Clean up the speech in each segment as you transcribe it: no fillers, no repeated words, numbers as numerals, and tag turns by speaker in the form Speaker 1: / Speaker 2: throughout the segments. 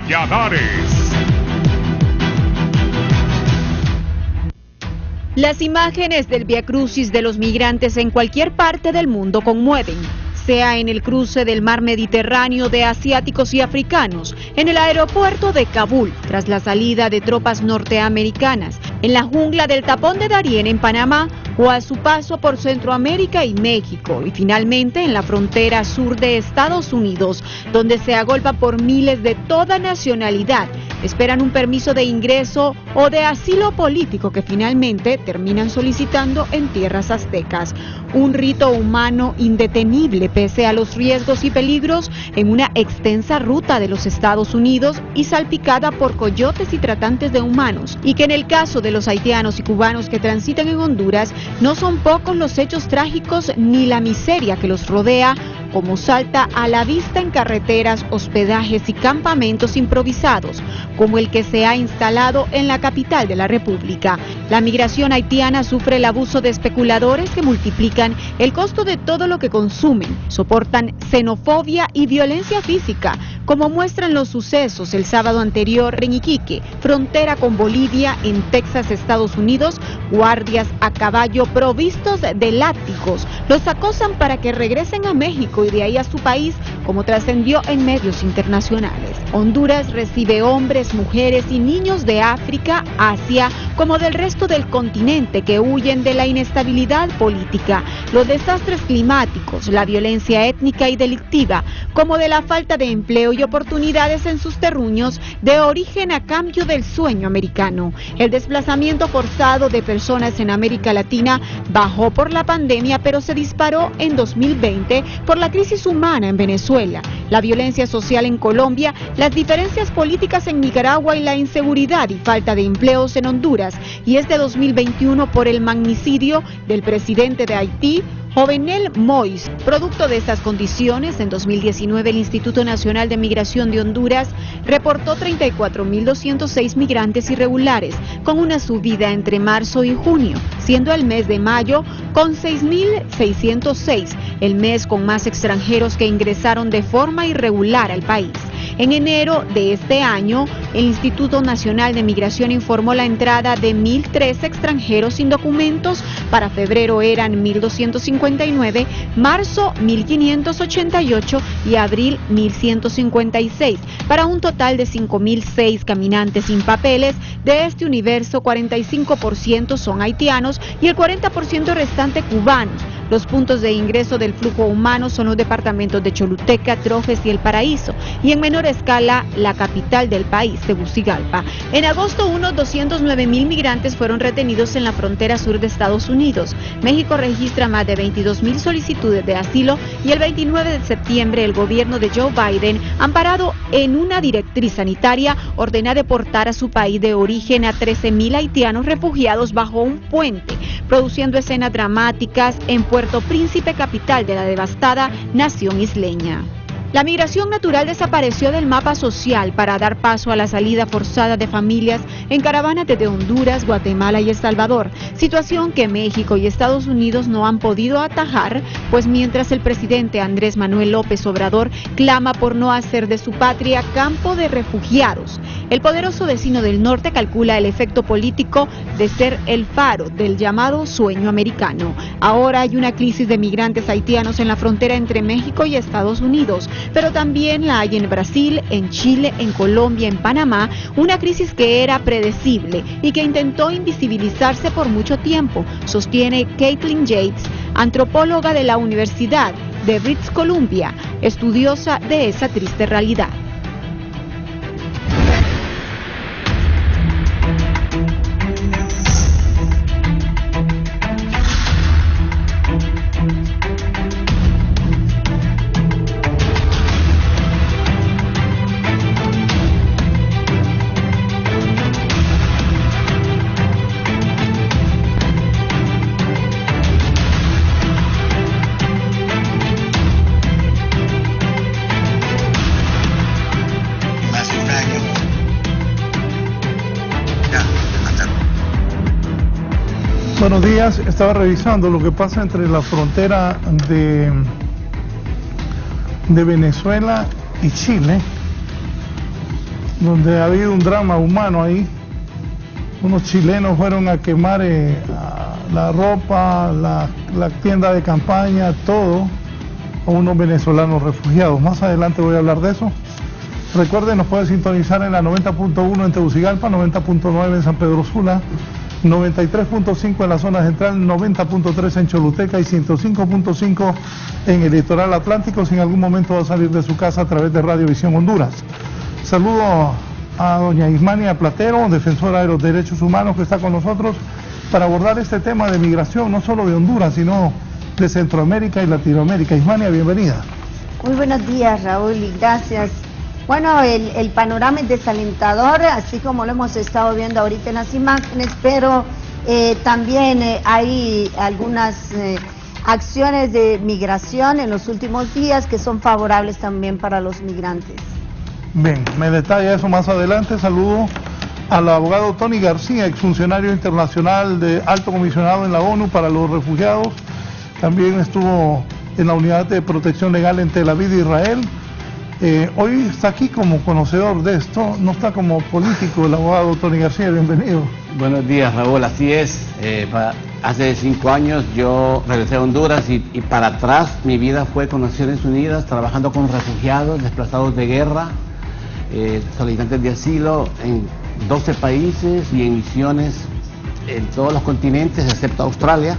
Speaker 1: Valladares.
Speaker 2: Las imágenes del viacrucis de los migrantes en cualquier parte del mundo conmueven, sea en el cruce del mar Mediterráneo de asiáticos y africanos, en el aeropuerto de Kabul, tras la salida de tropas norteamericanas, en la jungla del Tapón de Darién en Panamá, o a su paso por Centroamérica y México, y finalmente en la frontera sur de Estados Unidos, donde se agolpa por miles de toda nacionalidad. Esperan un permiso de ingreso o de asilo político que finalmente terminan solicitando en tierras aztecas. Un rito humano indetenible pese a los riesgos y peligros en una extensa ruta de los Estados Unidos y salpicada por coyotes y tratantes de humanos, y que en el caso de los haitianos y cubanos que transitan en Honduras, no son pocos los hechos trágicos ni la miseria que los rodea, como salta a la vista en carreteras, hospedajes y campamentos improvisados, como el que se ha instalado en la capital de la República. La migración haitiana sufre el abuso de especuladores que multiplican el costo de todo lo que consumen, soportan xenofobia y violencia física, como muestran los sucesos el sábado anterior en Iquique, frontera con Bolivia, en Texas, Estados Unidos. Guardias a caballo provistos de látigos los acosan para que regresen a México y de ahí a su país, como trascendió en medios internacionales. Honduras recibe hombres, mujeres y niños de África, Asia, como del resto del continente, que huyen de la inestabilidad política, los desastres climáticos, la violencia étnica y delictiva, como de la falta de empleo y oportunidades en sus terruños de origen a cambio del sueño americano. El desplazamiento forzado de personas en América Latina bajó por la pandemia, pero se disparó en 2020 por la crisis humana en Venezuela, la violencia social en Colombia, las diferencias políticas en Nicaragua y la inseguridad y falta de empleos en Honduras, y este 2021 por el magnicidio del presidente de Haití, Jovenel Moïse. Producto de estas condiciones, en 2019 el Instituto Nacional de Migración de Honduras reportó 34.206 migrantes irregulares, con una subida entre marzo y junio, siendo el mes de mayo con 6.606, el mes con más extranjeros que ingresaron de forma irregular al país. En enero de este año, el Instituto Nacional de Migración informó la entrada de 1.003 extranjeros sin documentos. Para febrero eran 1.259, marzo 1.588 y abril 1.156, para un total de 5.006 caminantes sin papeles. De este universo, 45% son haitianos y el 40% restante cubanos. Los puntos de ingreso del flujo humano son los departamentos de Choluteca, Trofes y El Paraíso, y en menor escala la capital del país, Tegucigalpa. En agosto, unos 209.000 migrantes fueron retenidos en la frontera sur de Estados Unidos. México registra más de 22.000 solicitudes de asilo, y el 29 de septiembre el gobierno de Joe Biden, amparado en una directriz sanitaria, ordena deportar a su país de origen a 13.000 haitianos refugiados bajo un puente, produciendo escenas dramáticas en Puerto Príncipe, capital de la devastada nación isleña. La migración natural desapareció del mapa social para dar paso a la salida forzada de familias en caravanas desde Honduras, Guatemala y El Salvador, situación que México y Estados Unidos no han podido atajar, pues mientras el presidente Andrés Manuel López Obrador clama por no hacer de su patria campo de refugiados, el poderoso vecino del norte calcula el efecto político de ser el faro del llamado sueño americano. Ahora hay una crisis de migrantes haitianos en la frontera entre México y Estados Unidos, pero también la hay en Brasil, en Chile, en Colombia, en Panamá, una crisis que era predecible y que intentó invisibilizarse por mucho tiempo, sostiene Caitlin Yates, antropóloga de la Universidad de British Columbia, estudiosa de esa triste realidad.
Speaker 3: Buenos días, estaba revisando lo que pasa entre la frontera de Venezuela y Chile. donde ha habido un drama humano ahí. Unos chilenos fueron a quemar la ropa, la tienda de campaña, todo, a unos venezolanos refugiados. Más adelante voy a hablar de eso. Recuerden, nos pueden sintonizar en la 90.1 en Tegucigalpa, 90.9 en San Pedro Sula, 93.5 en la zona central, 90.3 en Choluteca y 105.5 en el litoral atlántico, si en algún momento va a salir de su casa a través de Radio Visión Honduras. Saludo a doña Ismania Platero, defensora de los derechos humanos, que está con nosotros para abordar este tema de migración, no solo de Honduras, sino de Centroamérica y Latinoamérica. Ismania, bienvenida.
Speaker 1: Muy buenos días, Raúl, y gracias. Bueno, el panorama es desalentador, así como lo hemos estado viendo ahorita en las imágenes, pero también hay algunas acciones de migración en los últimos días que son favorables también para los migrantes.
Speaker 3: Bien, me detalla eso más adelante. Saludo al abogado Tony García, exfuncionario internacional de alto comisionado en la ONU para los refugiados. También estuvo en la unidad de protección legal en Tel Aviv, Israel. Hoy está aquí como conocedor de esto, no está como político el abogado Tony García. Bienvenido.
Speaker 4: Buenos días, Raúl, así es. Hace 5 años yo regresé a Honduras y para atrás mi vida fue con Naciones Unidas, trabajando con refugiados, desplazados de guerra, solicitantes de asilo en 12 países y en misiones en todos los continentes excepto Australia.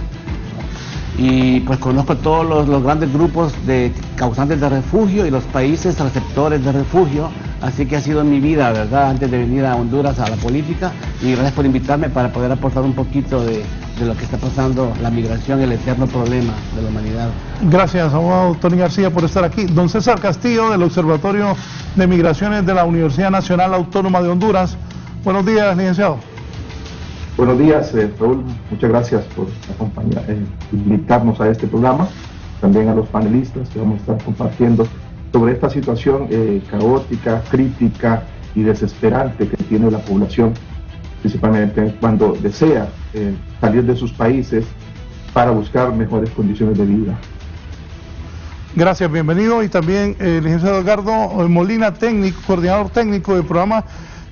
Speaker 4: Y pues conozco todos los grandes grupos de causantes de refugio y los países receptores de refugio, así que ha sido mi vida, ¿verdad?, antes de venir a Honduras a la política, y gracias por invitarme para poder aportar un poquito de lo que está pasando, la migración, el eterno problema de la humanidad.
Speaker 3: Gracias, abogado Tony García, por estar aquí. Don César Castillo, del Observatorio de Migraciones de la Universidad Nacional Autónoma de Honduras. Buenos días, licenciado.
Speaker 5: Buenos días, Raúl, muchas gracias por invitarnos a este programa, también a los panelistas que vamos a estar compartiendo sobre esta situación caótica, crítica y desesperante que tiene la población, principalmente cuando desea salir de sus países para buscar mejores condiciones de vida.
Speaker 3: Gracias, bienvenido. Y también el licenciado Edgardo Molina, coordinador técnico del programa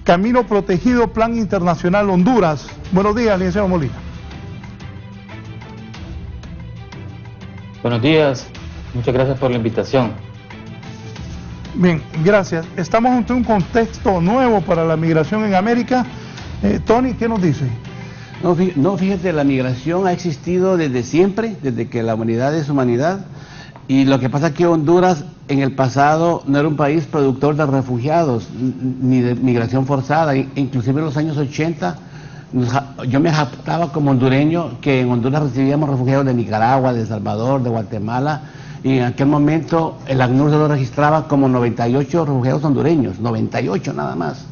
Speaker 3: Camino Protegido, Plan Internacional Honduras. Buenos días, licenciado Molina.
Speaker 6: Buenos días, muchas gracias por la invitación.
Speaker 3: Bien, gracias. Estamos ante un contexto nuevo para la migración en América. Tony, ¿qué nos dice?
Speaker 4: No, fíjate, la migración ha existido desde siempre, desde que la humanidad es humanidad. Y lo que pasa es que Honduras en el pasado no era un país productor de refugiados ni de migración forzada. Inclusive en los años 80 yo me jactaba como hondureño que en Honduras recibíamos refugiados de Nicaragua, de El Salvador, de Guatemala, y en aquel momento el ACNUR se lo registraba como 98 refugiados hondureños, 98 nada más.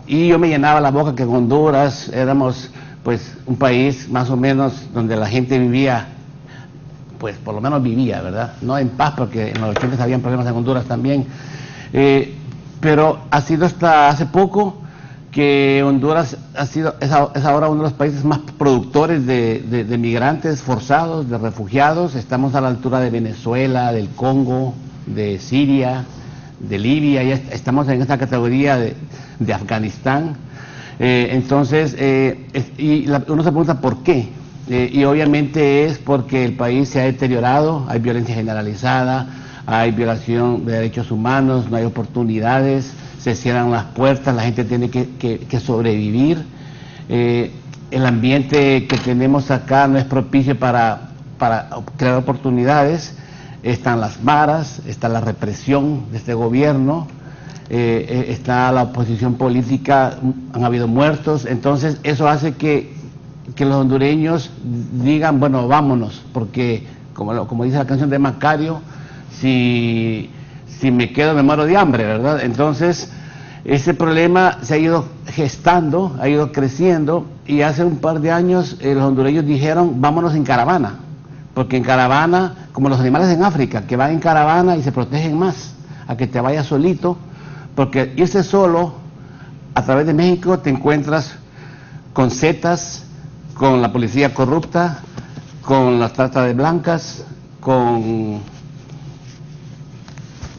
Speaker 4: Y yo me llenaba la boca que en Honduras éramos pues un país más o menos donde la gente vivía, pues por lo menos vivía, ¿verdad? No en paz, porque en los 80 habían problemas en Honduras también. Pero ha sido hasta hace poco que Honduras es ahora uno de los países más productores de migrantes forzados, de refugiados. Estamos a la altura de Venezuela, del Congo, de Siria, de Libia, ya estamos en esta categoría de Afganistán. Entonces, uno se pregunta por qué. Y obviamente es porque el país se ha deteriorado, hay violencia generalizada, hay violación de derechos humanos, no hay oportunidades, se cierran las puertas, la gente tiene que sobrevivir. El ambiente que tenemos acá no es propicio para crear oportunidades. Están las maras, está la represión de este gobierno, está la oposición política, han habido muertos. Entonces eso hace que los hondureños digan, bueno, vámonos, porque como dice la canción de Macario, si me quedo me muero de hambre, ¿verdad? Entonces ese problema se ha ido gestando, ha ido creciendo, y hace un par de años los hondureños dijeron, vámonos en caravana, porque en caravana, como los animales en África, que van en caravana y se protegen más a que te vayas solito, porque irse solo a través de México te encuentras con zetas, con la policía corrupta, con la trata de blancas, con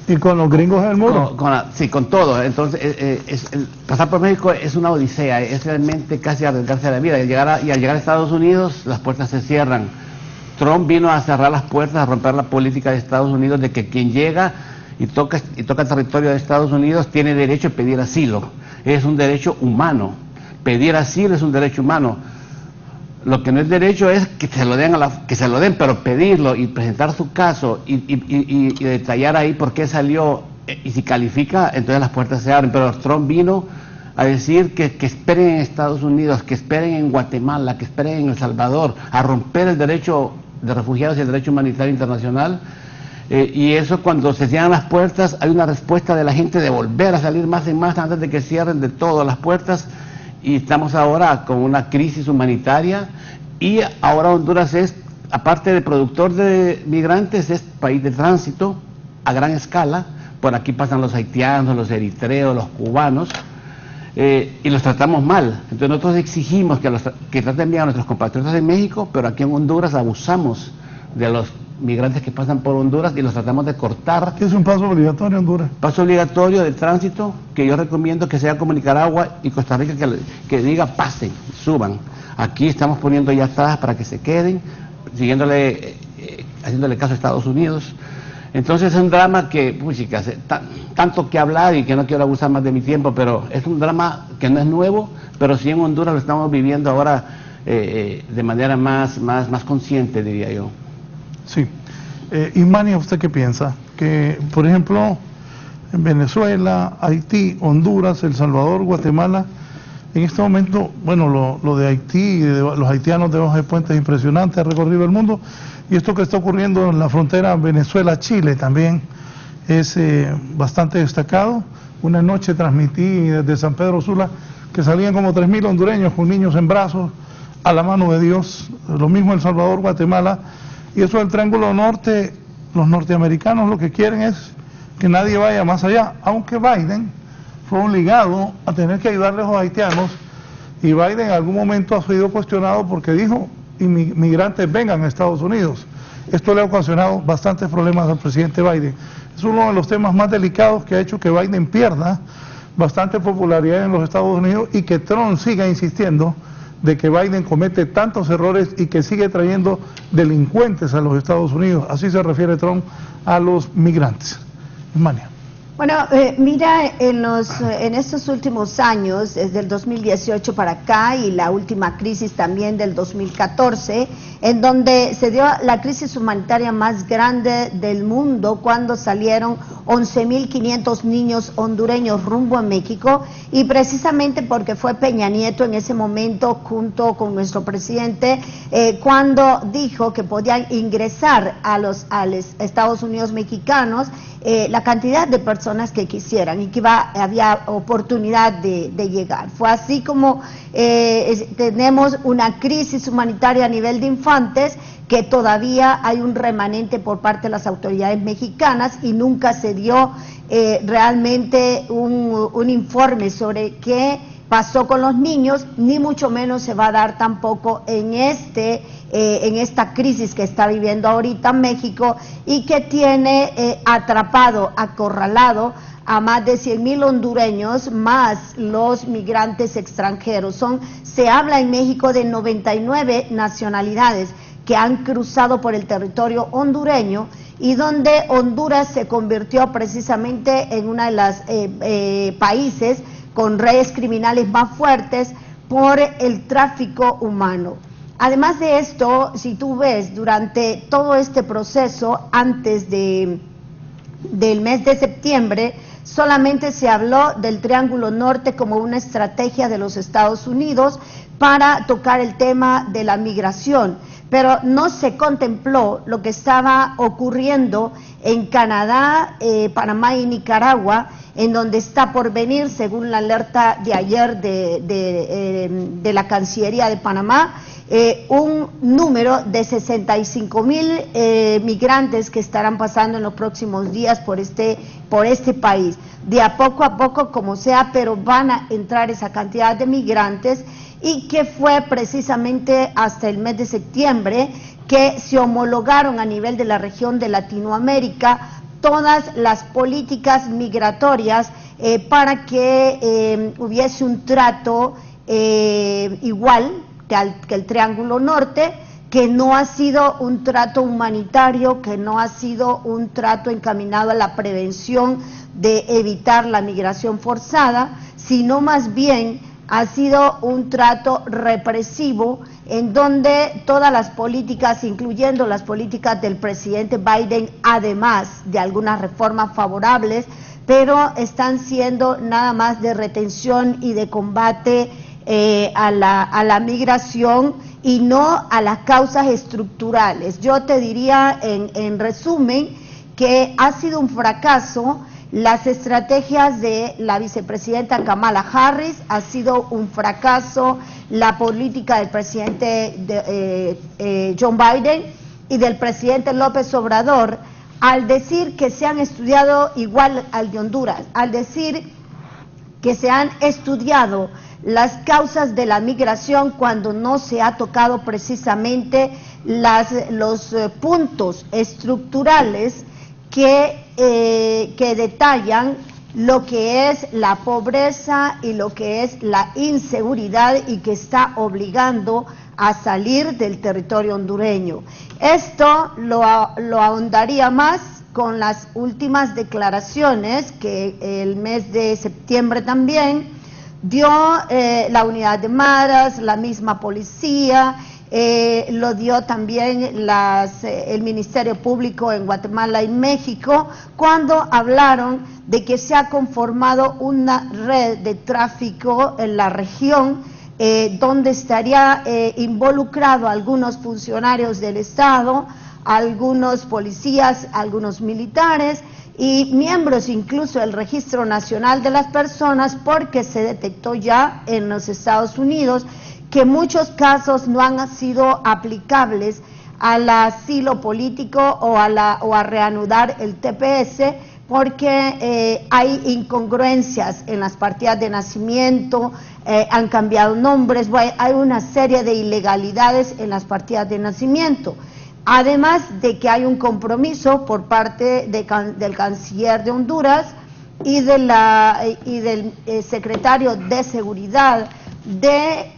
Speaker 3: ¿Y con los gringos en el muro?
Speaker 4: Sí, con todo. Entonces, pasar por México es una odisea, es realmente casi arriesgarse a la vida. Y al llegar a Estados Unidos, las puertas se cierran. Trump vino a cerrar las puertas, a romper la política de Estados Unidos de que quien llega y toca territorio de Estados Unidos tiene derecho a pedir asilo. Es un derecho humano. Pedir asilo es un derecho humano. Lo que no es derecho es que se lo den, pero pedirlo y presentar su caso y detallar ahí por qué salió y si califica, entonces las puertas se abren. Pero Trump vino a decir que esperen en Estados Unidos, que esperen en Guatemala, que esperen en El Salvador, a romper el derecho de refugiados y el derecho humanitario internacional. Y eso, cuando se cierran las puertas, hay una respuesta de la gente de volver a salir más y más antes de que cierren de todo las puertas. Y estamos ahora con una crisis humanitaria, y ahora Honduras es, aparte de productor de migrantes, es país de tránsito a gran escala. Por aquí pasan los haitianos, los eritreos, los cubanos, y los tratamos mal. Entonces nosotros exigimos que traten bien a nuestros compatriotas en México, pero aquí en Honduras abusamos de los migrantes que pasan por Honduras y los tratamos de cortar.
Speaker 3: ¿Qué es un paso obligatorio en Honduras?
Speaker 4: Paso obligatorio de tránsito, que yo recomiendo que sea como Nicaragua y Costa Rica, que diga pasen, suban. Aquí estamos poniendo ya atrás para que se queden, haciéndole caso a Estados Unidos. Entonces es un drama que, chicas, tanto que hablar, y que no quiero abusar más de mi tiempo, pero es un drama que no es nuevo, pero sí en Honduras lo estamos viviendo ahora de manera más consciente, diría yo.
Speaker 3: Sí. Imania, ¿usted qué piensa? Que, por ejemplo, en Venezuela, Haití, Honduras, El Salvador, Guatemala, en este momento, bueno, lo de Haití, de los haitianos debajo de puentes es impresionante, ha recorrido el mundo, y esto que está ocurriendo en la frontera Venezuela-Chile también es bastante destacado. Una noche transmití desde San Pedro Sula que salían como 3.000 hondureños con niños en brazos, a la mano de Dios. Lo mismo El Salvador, Guatemala. Y eso del Triángulo Norte, los norteamericanos lo que quieren es que nadie vaya más allá, aunque Biden fue obligado a tener que ayudarle a los haitianos, y Biden en algún momento ha sido cuestionado porque dijo, inmigrantes vengan a Estados Unidos. Esto le ha ocasionado bastantes problemas al presidente Biden. Es uno de los temas más delicados que ha hecho que Biden pierda bastante popularidad en los Estados Unidos, y que Trump siga insistiendo de que Biden comete tantos errores y que sigue trayendo delincuentes a los Estados Unidos. Así se refiere Trump a los migrantes. Mania.
Speaker 1: Bueno, mira, en estos últimos años, desde el 2018 para acá, y la última crisis también del 2014, en donde se dio la crisis humanitaria más grande del mundo, cuando salieron 11.500 niños hondureños rumbo a México, y precisamente porque fue Peña Nieto en ese momento, junto con nuestro presidente, cuando dijo que podían ingresar a los Estados Unidos mexicanos la cantidad de personas que quisieran, y que había oportunidad de llegar. Fue así como tenemos una crisis humanitaria a nivel de infantes, que todavía hay un remanente por parte de las autoridades mexicanas, y nunca se dio realmente un informe sobre qué pasó con los niños, ni mucho menos se va a dar tampoco en esta crisis que está viviendo ahorita México, y que tiene atrapado, acorralado a más de 100.000 hondureños, más los migrantes extranjeros. Se habla en México de 99 nacionalidades que han cruzado por el territorio hondureño, y donde Honduras se convirtió precisamente en uno de los países con redes criminales más fuertes por el tráfico humano. Además de esto, si tú ves, durante todo este proceso, antes del mes de septiembre, solamente se habló del Triángulo Norte como una estrategia de los Estados Unidos para tocar el tema de la migración, pero no se contempló lo que estaba ocurriendo en Canadá, Panamá y Nicaragua, en donde está por venir, según la alerta de ayer de la Cancillería de Panamá, un número de 65.000 migrantes que estarán pasando en los próximos días por este país. De a poco, como sea, pero van a entrar esa cantidad de migrantes, y que fue precisamente hasta el mes de septiembre que se homologaron a nivel de la región de Latinoamérica todas las políticas migratorias para que hubiese un trato igual que el Triángulo Norte, que no ha sido un trato humanitario, que no ha sido un trato encaminado a la prevención de evitar la migración forzada, sino más bien ha sido un trato represivo en donde todas las políticas, incluyendo las políticas del presidente Biden, además de algunas reformas favorables, pero están siendo nada más de retención y de combate a la migración y no a las causas estructurales. Yo te diría en resumen que ha sido un fracaso las estrategias de la vicepresidenta Kamala Harris, ha sido un fracaso la política del presidente John Biden y del presidente López Obrador al decir que se han estudiado igual al de Honduras, al decir que se han estudiado las causas de la migración cuando no se ha tocado precisamente los puntos estructurales que detallan lo que es la pobreza y lo que es la inseguridad y que está obligando a salir del territorio hondureño. Esto lo ahondaría más con las últimas declaraciones que el mes de septiembre también dio la unidad de maras, la misma policía, lo dio también el Ministerio Público en Guatemala y México, cuando hablaron de que se ha conformado una red de tráfico en la región, donde estaría involucrado algunos funcionarios del Estado, algunos policías, algunos militares y miembros incluso del Registro Nacional de las Personas, porque se detectó ya en los Estados Unidos que muchos casos no han sido aplicables al asilo político o a reanudar el TPS, porque hay incongruencias en las partidas de nacimiento, han cambiado nombres, hay una serie de ilegalidades en las partidas de nacimiento. Además de que hay un compromiso por parte del canciller de Honduras y del secretario de Seguridad de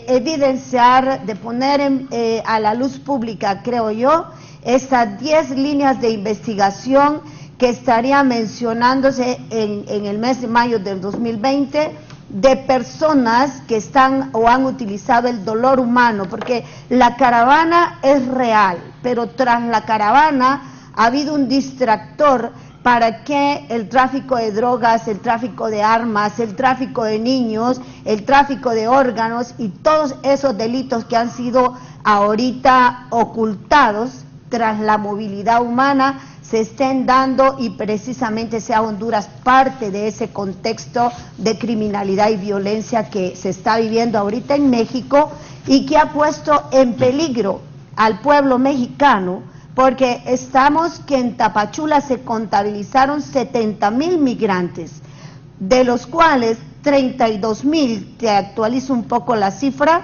Speaker 1: evidenciar, de poner a la luz pública, creo yo, esas 10 líneas de investigación que estaría mencionándose en el mes de mayo del 2020, de personas que están o han utilizado el dolor humano, porque la caravana es real, pero tras la caravana ha habido un distractor para que el tráfico de drogas, el tráfico de armas, el tráfico de niños, el tráfico de órganos y todos esos delitos que han sido ahorita ocultados tras la movilidad humana se estén dando, y precisamente sea Honduras parte de ese contexto de criminalidad y violencia que se está viviendo ahorita en México y que ha puesto en peligro al pueblo mexicano, porque estamos que en Tapachula se contabilizaron 70,000 migrantes, de los cuales 32,000, te actualizo un poco la cifra,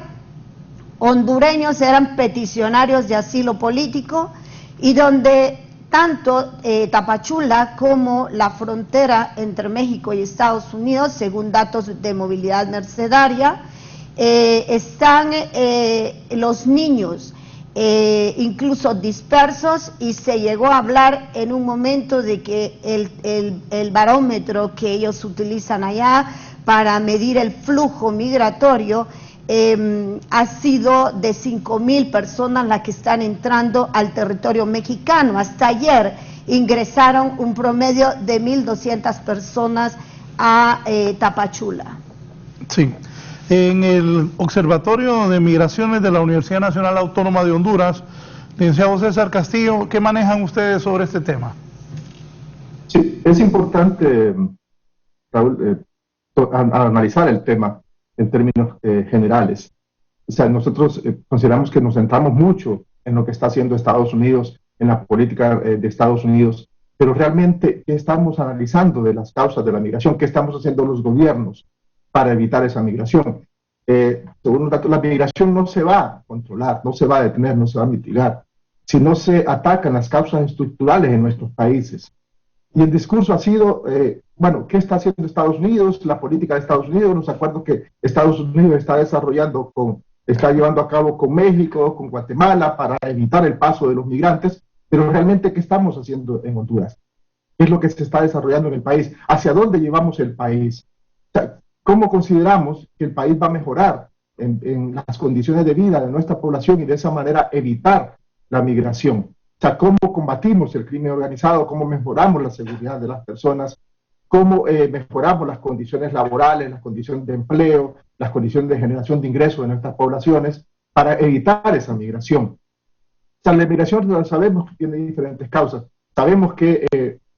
Speaker 1: hondureños eran peticionarios de asilo político, y donde tanto Tapachula como la frontera entre México y Estados Unidos, según datos de movilidad mercedaria, están los niños incluso dispersos, y se llegó a hablar en un momento de que el barómetro que ellos utilizan allá para medir el flujo migratorio ha sido de 5,000 personas las que están entrando al territorio mexicano. Hasta ayer ingresaron un promedio de 1,200 personas a Tapachula.
Speaker 3: Sí. En el Observatorio de Migraciones de la Universidad Nacional Autónoma de Honduras, licenciado César Castillo, ¿qué manejan ustedes sobre este tema?
Speaker 5: Sí, es importante, Raúl, analizar el tema en términos generales. O sea, nosotros consideramos que nos centramos mucho en lo que está haciendo Estados Unidos, en la política de Estados Unidos, pero realmente, ¿qué estamos analizando de las causas de la migración? ¿Qué estamos haciendo los gobiernos para evitar esa migración? Según los datos, la migración no se va a controlar, no se va a detener, no se va a mitigar, si no se atacan las causas estructurales en nuestros países. Y el discurso ha sido, bueno, ¿qué está haciendo Estados Unidos? La política de Estados Unidos, los acuerdos que Estados Unidos está desarrollando está llevando a cabo con México, con Guatemala, para evitar el paso de los migrantes, pero realmente, ¿qué estamos haciendo en Honduras? ¿Qué es lo que se está desarrollando en el país? ¿Hacia dónde llevamos el país? O sea, ¿cómo consideramos que el país va a mejorar en las condiciones de vida de nuestra población y de esa manera evitar la migración? O sea, ¿cómo combatimos el crimen organizado? ¿Cómo mejoramos la seguridad de las personas? ¿Cómo mejoramos las condiciones laborales, las condiciones de empleo, las condiciones de generación de ingresos de nuestras poblaciones para evitar esa migración? O sea, la migración sabemos que tiene diferentes causas. Sabemos que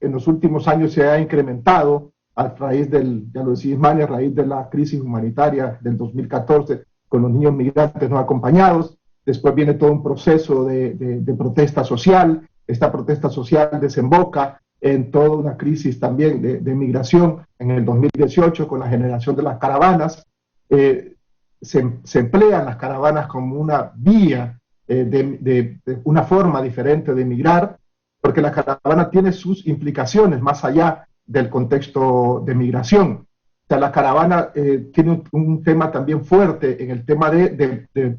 Speaker 5: en los últimos años se ha incrementado a raíz ya lo decía Ismael, a raíz de la crisis humanitaria del 2014 con los niños migrantes no acompañados. Después viene todo un proceso de protesta social. Esta protesta social desemboca en toda una crisis también de migración en el 2018 con la generación de las caravanas. Se emplean las caravanas como una vía, de una forma diferente de migrar, porque la caravana tiene sus implicaciones más allá del contexto de migración. O sea, la caravana tiene un tema también fuerte en el tema de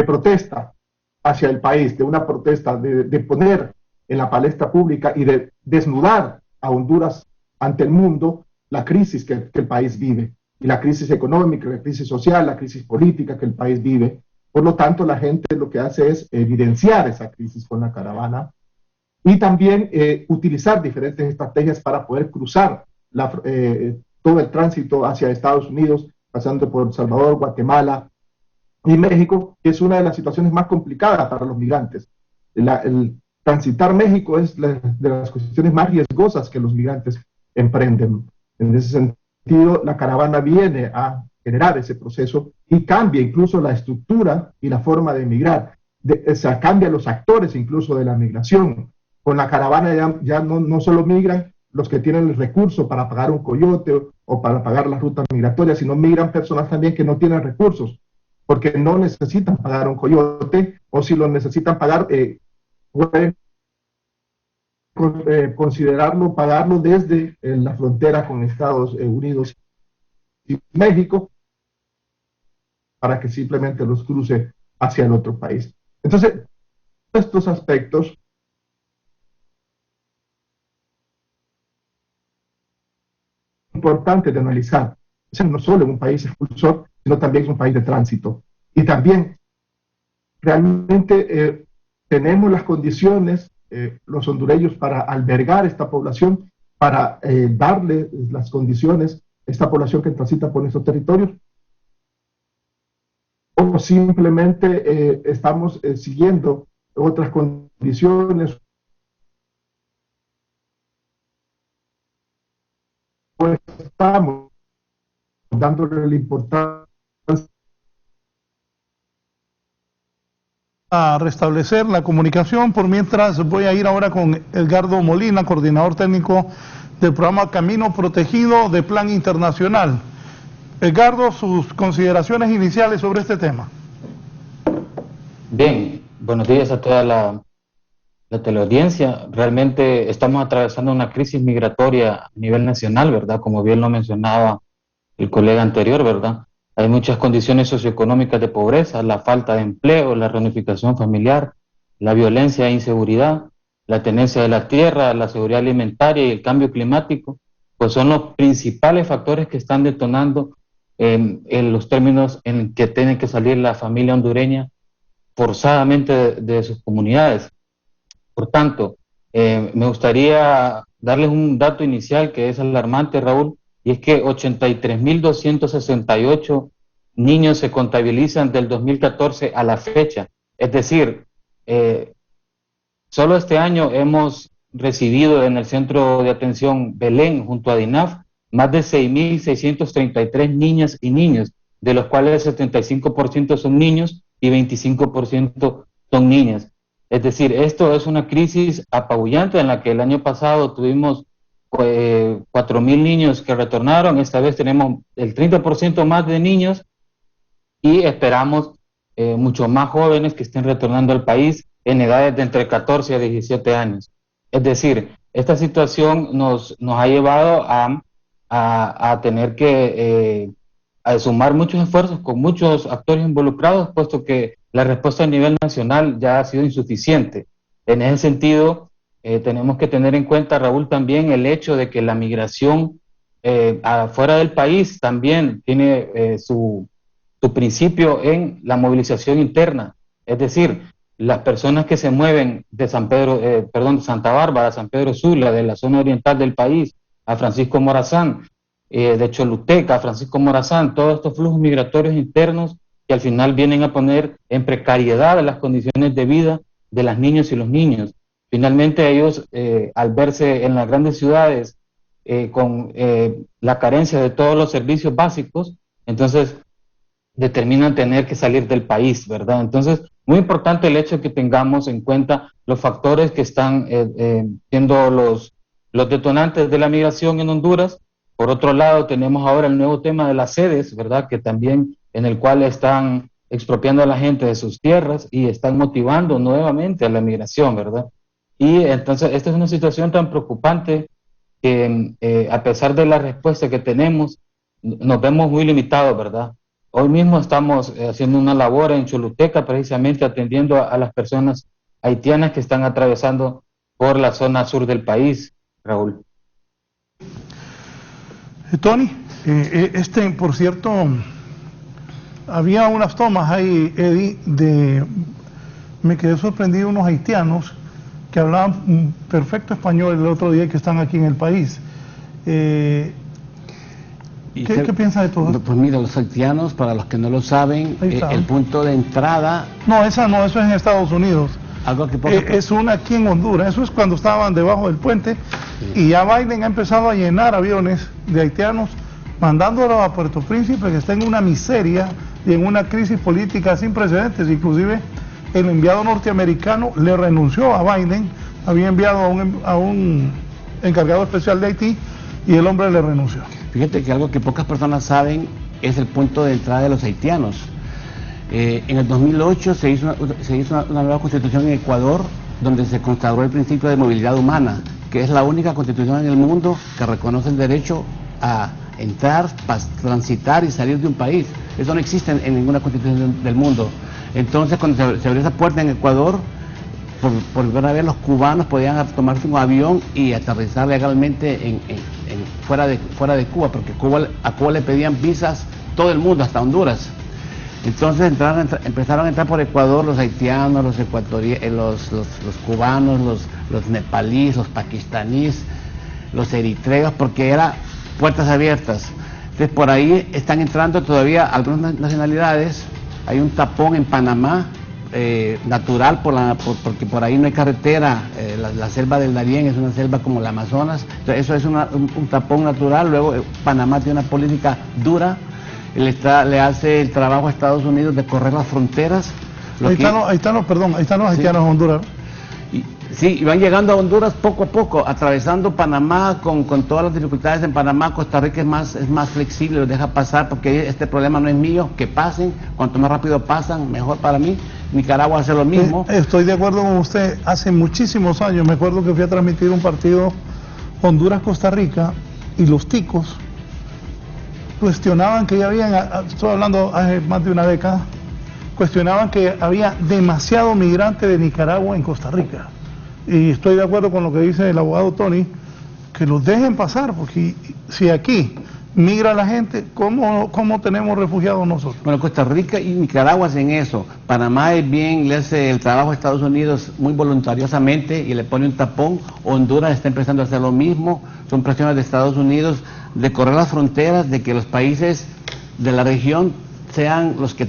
Speaker 5: protesta hacia el país, de una protesta, de poner en la palestra pública y de desnudar a Honduras ante el mundo la crisis que el país vive, y la crisis económica, la crisis social, la crisis política que el país vive. Por lo tanto, la gente lo que hace es evidenciar esa crisis con la caravana y también utilizar diferentes estrategias para poder cruzar todo el tránsito hacia Estados Unidos, pasando por El Salvador, Guatemala y México, que es una de las situaciones más complicadas para los migrantes. El transitar México es de las cuestiones más riesgosas que los migrantes emprenden. En ese sentido, la caravana viene a generar ese proceso y cambia incluso la estructura y la forma de migrar. O sea, cambia los actores incluso de la migración. Con la caravana ya no solo migran los que tienen el recurso para pagar un coyote o para pagar las rutas migratorias, sino migran personas también que no tienen recursos, porque no necesitan pagar un coyote, o si lo necesitan pagar, pueden pagarlo desde la frontera con Estados Unidos y México, para que simplemente los cruce hacia el otro país. Entonces, estos aspectos importantes de analizar. O sea, no solo es un país expulsor, sino también es un país de tránsito. Y también, realmente tenemos las condiciones, los hondureños, para albergar esta población, para darle las condiciones a esta población que transita por nuestros territorios, o simplemente estamos siguiendo otras condiciones, pues estamos dándole la importancia
Speaker 3: a restablecer la comunicación. Por mientras, voy a ir ahora con Edgardo Molina, coordinador técnico del programa Camino Protegido de Plan Internacional. Edgardo, sus consideraciones iniciales sobre este tema.
Speaker 6: Bien, buenos días a toda la teleaudiencia. Realmente estamos atravesando una crisis migratoria a nivel nacional, ¿verdad? Como bien lo mencionaba el colega anterior, ¿verdad? Hay muchas condiciones socioeconómicas de pobreza, la falta de empleo, la reunificación familiar, la violencia e inseguridad, la tenencia de la tierra, la seguridad alimentaria y el cambio climático, pues son los principales factores que están detonando en los términos en que tiene que salir la familia hondureña forzadamente de sus comunidades. Por tanto, me gustaría darles un dato inicial que es alarmante, Raúl, y es que 83.268 niños se contabilizan del 2014 a la fecha. Es decir, solo este año hemos recibido en el Centro de Atención Belén, junto a DINAF, más de 6.633 niñas y niños, de los cuales el 75% son niños y 25% son niñas. Es decir, esto es una crisis apabullante en la que el año pasado tuvimos 4.000 niños que retornaron. Esta vez tenemos el 30% más de niños y esperamos mucho más jóvenes que estén retornando al país en edades de entre 14 a 17 años. Es decir, esta situación nos ha llevado a tener que a sumar muchos esfuerzos con muchos actores involucrados, puesto que la respuesta a nivel nacional ya ha sido insuficiente. En ese sentido, tenemos que tener en cuenta, Raúl, también el hecho de que la migración afuera del país también tiene su principio en la movilización interna, es decir, las personas que se mueven de Santa Bárbara, San Pedro Sula, de la zona oriental del país, a Francisco Morazán, de Choluteca a Francisco Morazán, todos estos flujos migratorios internos que al final vienen a poner en precariedad las condiciones de vida de las niñas y los niños. Finalmente ellos, al verse en las grandes ciudades con la carencia de todos los servicios básicos, entonces determinan tener que salir del país, ¿verdad? Entonces, muy importante el hecho de que tengamos en cuenta los factores que están siendo los detonantes de la migración en Honduras. Por otro lado, tenemos ahora el nuevo tema de las sedes, ¿verdad? Que también, en el cual están expropiando a la gente de sus tierras y están motivando nuevamente a la migración, ¿verdad? Y entonces, esta es una situación tan preocupante que a pesar de la respuesta que tenemos, nos vemos muy limitados, ¿verdad? Hoy mismo estamos haciendo una labor en Choluteca, precisamente atendiendo a las personas haitianas que están atravesando por la zona sur del país, Raúl.
Speaker 3: Tony, por cierto, había unas tomas ahí, Eddie, me quedé sorprendido unos haitianos que hablaban perfecto español el otro día y que están aquí en el país. ¿Qué piensas de todo?
Speaker 4: Pues mira, los haitianos, para los que no lo saben, el punto de entrada...
Speaker 3: No, eso es en Estados Unidos.
Speaker 4: Algo que
Speaker 3: es una aquí en Honduras, eso es cuando estaban debajo del puente, sí. Y ya Biden ha empezado a llenar aviones de haitianos, mandándolos a Puerto Príncipe, que está en una miseria y en una crisis política sin precedentes. Inclusive el enviado norteamericano le renunció a Biden, había enviado a un encargado especial de Haití y el hombre le renunció.
Speaker 4: Fíjate que algo que pocas personas saben es el punto de entrada de los haitianos. En el 2008 se hizo una nueva constitución en Ecuador, donde se consagró el principio de movilidad humana, que es la única constitución en el mundo que reconoce el derecho a entrar, transitar y salir de un país. Eso no existe en ninguna constitución del mundo. Entonces, cuando se abrió esa puerta en Ecuador, por primera vez los cubanos podían tomarse un avión y aterrizar legalmente fuera de Cuba, porque a Cuba le pedían visas todo el mundo, hasta Honduras. Entonces empezaron a entrar por Ecuador los haitianos, los cubanos, los nepalíes, los pakistaníes, los eritreos, porque eran puertas abiertas. Entonces por ahí están entrando todavía algunas nacionalidades. Hay un tapón en Panamá natural porque por ahí no hay carretera. La selva del Darién es una selva como la Amazonas. Entonces, eso es un tapón natural. Luego Panamá tiene una política dura. Le hace el trabajo a Estados Unidos de correr las fronteras.
Speaker 3: Ahí están los haitianos en Honduras.
Speaker 4: Sí, y van llegando a Honduras poco a poco, atravesando Panamá con todas las dificultades en Panamá. Costa Rica es más flexible, los deja pasar porque este problema no es mío, que pasen, cuanto más rápido pasan, mejor para mí. Nicaragua hace lo mismo.
Speaker 3: Estoy de acuerdo con usted, hace muchísimos años, me acuerdo que fui a transmitir un partido Honduras-Costa Rica y los ticos cuestionaban que ya habían, estoy hablando hace más de una década, cuestionaban que había demasiado migrante de Nicaragua en Costa Rica. Y estoy de acuerdo con lo que dice el abogado Tony, que los dejen pasar, porque si aquí migra la gente, ¿cómo tenemos refugiados nosotros?
Speaker 4: Bueno, Costa Rica y Nicaragua hacen eso. Panamá es bien, le hace el trabajo a Estados Unidos muy voluntariosamente y le pone un tapón. Honduras está empezando a hacer lo mismo. Son presiones de Estados Unidos de correr las fronteras, de que los países de la región sean los que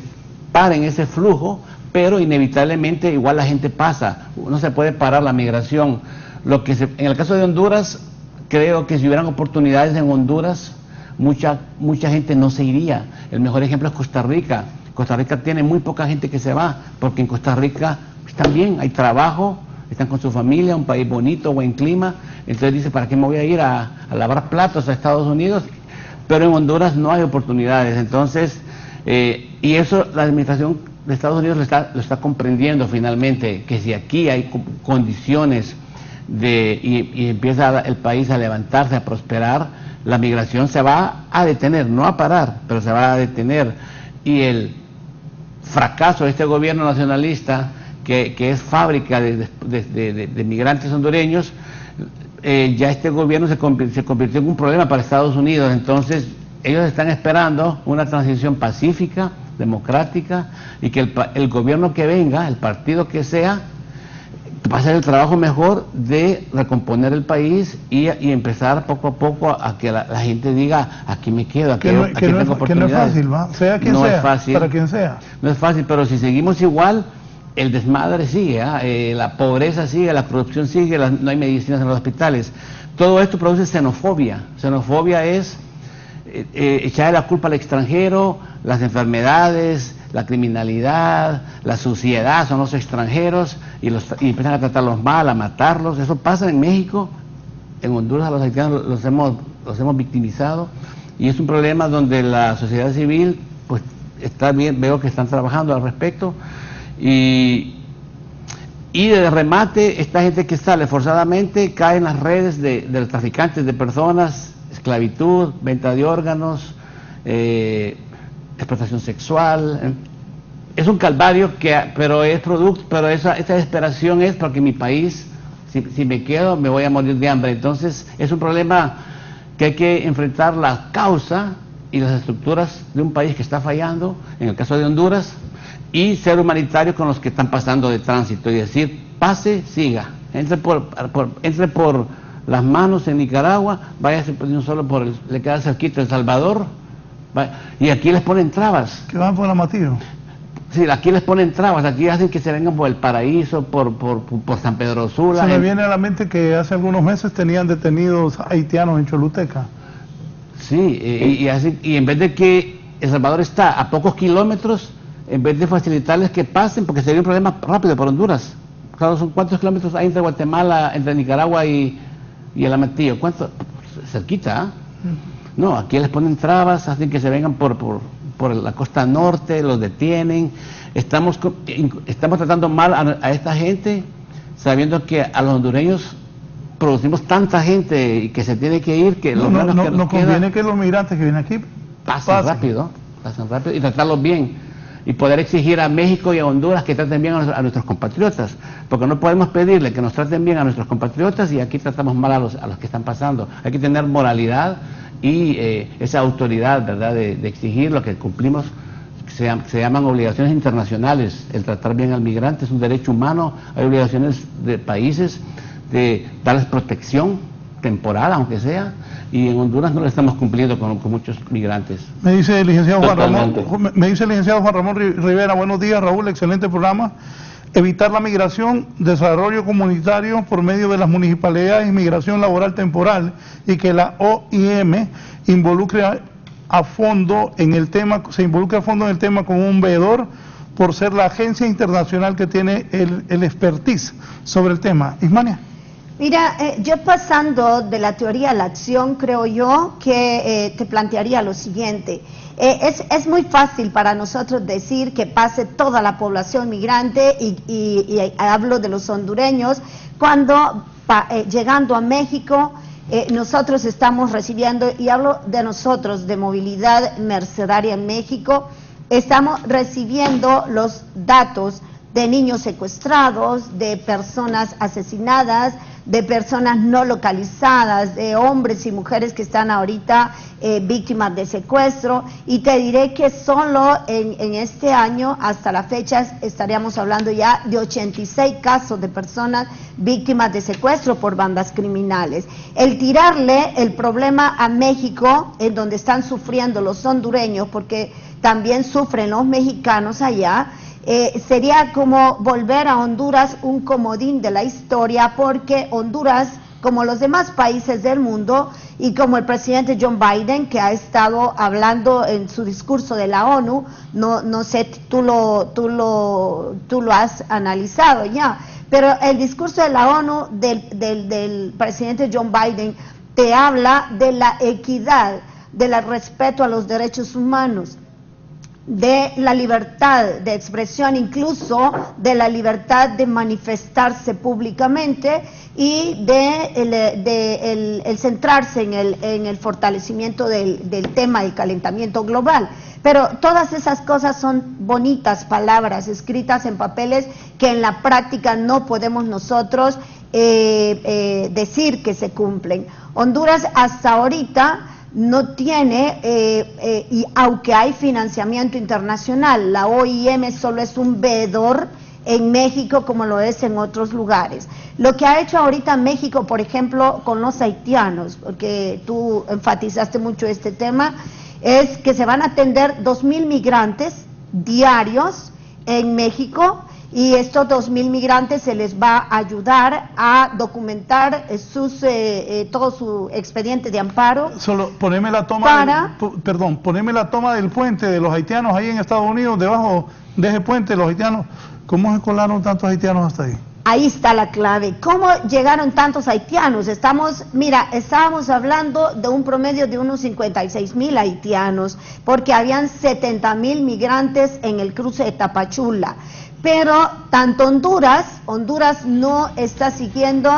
Speaker 4: paren ese flujo, pero inevitablemente igual la gente pasa. No se puede parar la migración. En el caso de Honduras, creo que si hubieran oportunidades en Honduras, mucha gente no se iría. El mejor ejemplo es Costa Rica. Costa Rica tiene muy poca gente que se va, porque en Costa Rica están bien, hay trabajo, están con su familia, un país bonito, buen clima. Entonces dice, ¿para qué me voy a ir a lavar platos a Estados Unidos? Pero en Honduras no hay oportunidades. Entonces, y eso la administración de Estados Unidos lo está comprendiendo finalmente, que si aquí hay condiciones y empieza el país a levantarse, a prosperar, la migración se va a detener, no a parar, pero se va a detener. Y el fracaso de este gobierno nacionalista, que es fábrica de migrantes hondureños, ya este gobierno se convirtió en un problema para Estados Unidos. Entonces ellos están esperando una transición pacífica, democrática, y que el gobierno que venga, el partido que sea, va a hacer el trabajo mejor de recomponer el país y empezar poco a poco a que la gente diga, aquí me quedo, aquí tengo oportunidades.
Speaker 3: Que no es fácil, ¿va? Sea quien
Speaker 4: no
Speaker 3: sea,
Speaker 4: es fácil,
Speaker 3: para quien sea.
Speaker 4: No es fácil, pero si seguimos igual, el desmadre sigue, la pobreza sigue, la corrupción sigue, no hay medicinas en los hospitales. Todo esto produce xenofobia. Xenofobia es echarle la culpa al extranjero, las enfermedades, la criminalidad, la suciedad, son los extranjeros y empiezan a tratarlos mal, a matarlos. Eso pasa en México, en Honduras a los haitianos los hemos victimizado, y es un problema donde la sociedad civil pues está bien, veo que están trabajando al respecto, y de remate esta gente que sale forzadamente cae en las redes de los traficantes de personas, esclavitud, venta de órganos, explotación sexual. Es un calvario pero esa desesperación es porque mi país, si me quedo me voy a morir de hambre. Entonces es un problema que hay que enfrentar la causa y las estructuras de un país que está fallando, en el caso de Honduras, y ser humanitario con los que están pasando de tránsito y decir, pase, siga, entre por las manos en Nicaragua, váyase le queda cerquita El Salvador, y aquí les ponen trabas.
Speaker 3: Que van por la Matillo.
Speaker 4: Sí, aquí les ponen trabas, aquí hacen que se vengan por El Paraíso, por San Pedro Sula.
Speaker 3: Se me viene a la mente que hace algunos meses tenían detenidos haitianos en Choluteca.
Speaker 4: Sí, y en vez de que El Salvador está a pocos kilómetros, en vez de facilitarles que pasen, porque sería un problema rápido por Honduras. Claro, ¿cuántos kilómetros hay entre Guatemala, entre Nicaragua y El Amatillo? ¿Cuánto? Cerquita, ¿eh? No, aquí les ponen trabas, hacen que se vengan por la costa norte, los detienen. Estamos tratando mal a esta gente, sabiendo que a los hondureños producimos tanta gente y que se tiene que ir, que
Speaker 3: no conviene que los migrantes que vienen aquí
Speaker 4: pasen rápido y tratarlos bien. Y poder exigir a México y a Honduras que traten bien a nuestros compatriotas, porque no podemos pedirle que nos traten bien a nuestros compatriotas y aquí tratamos mal a los que están pasando. Hay que tener moralidad y esa autoridad, ¿verdad?, de exigir lo que cumplimos, se llaman obligaciones internacionales. El tratar bien al migrante es un derecho humano. Hay obligaciones de países de darles protección temporal, aunque sea, y en Honduras no lo estamos cumpliendo con muchos migrantes.
Speaker 3: Me dice el licenciado Juan Ramón Rivera, buenos días Raúl, excelente programa. Evitar la migración, desarrollo comunitario por medio de las municipalidades y migración laboral temporal, y que la OIM se involucre a fondo en el tema como un veedor, por ser la agencia internacional que tiene el expertise sobre el tema. Ismania.
Speaker 1: Mira, yo pasando de la teoría a la acción, creo yo que te plantearía lo siguiente. Es muy fácil para nosotros decir que pase toda la población migrante y hablo de los hondureños, cuando llegando a México nosotros estamos recibiendo, y hablo de nosotros, de movilidad mercedaria en México, estamos recibiendo los datos de niños secuestrados, de personas asesinadas, de personas no localizadas, de hombres y mujeres que están ahorita víctimas de secuestro, y te diré que solo en este año, hasta la fecha, estaríamos hablando ya de 86 casos de personas víctimas de secuestro por bandas criminales. El tirarle el problema a México, en donde están sufriendo los hondureños, porque también sufren los mexicanos allá, sería como volver a Honduras un comodín de la historia, porque Honduras, como los demás países del mundo, y como el presidente John Biden, que ha estado hablando en su discurso de la ONU, no sé, tú lo has analizado ya, pero el discurso de la ONU del presidente John Biden te habla de la equidad, del respeto a los derechos humanos. de la libertad de expresión, incluso de la libertad de manifestarse públicamente y de el centrarse en el fortalecimiento del tema del calentamiento global. Pero todas esas cosas son bonitas palabras escritas en papeles que en la práctica no podemos nosotros decir que se cumplen. Honduras hasta ahorita no tiene, y aunque hay financiamiento internacional, la OIM solo es un veedor en México como lo es en otros lugares. Lo que ha hecho ahorita México, por ejemplo, con los haitianos, porque tú enfatizaste mucho este tema, es que se van a atender 2,000 migrantes diarios en México, y estos 2,000 migrantes se les va a ayudar a documentar todo su expediente de amparo.
Speaker 3: Solo poneme la toma, poneme la toma del puente de los haitianos ahí en Estados Unidos, debajo de ese puente, los haitianos. ¿Cómo se colaron tantos haitianos hasta ahí?
Speaker 1: Ahí está la clave. ¿Cómo llegaron tantos haitianos? Estábamos hablando de un promedio de unos 56,000 haitianos, porque habían 70,000 migrantes en el cruce de Tapachula. Pero tanto Honduras no está siguiendo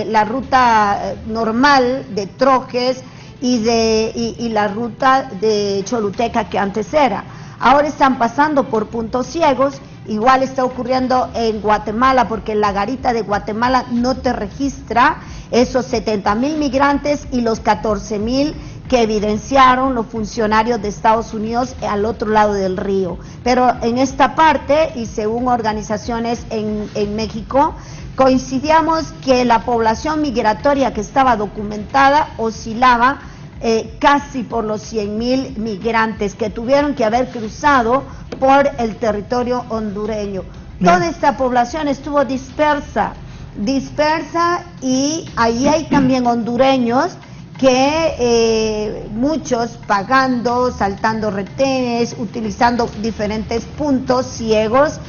Speaker 1: la ruta normal de Trojes y la ruta de Choluteca que antes era. Ahora están pasando por puntos ciegos. Igual está ocurriendo en Guatemala, porque la garita de Guatemala no te registra esos 70,000 migrantes y los 14,000 que evidenciaron los funcionarios de Estados Unidos al otro lado del río. Pero en esta parte, y según organizaciones en México, coincidíamos que la población migratoria que estaba documentada oscilaba casi por los 100,000 migrantes que tuvieron que haber cruzado por el territorio hondureño. Toda esta población estuvo dispersa, y ahí hay también hondureños que muchos pagando, saltando retenes, utilizando diferentes puntos ciegos,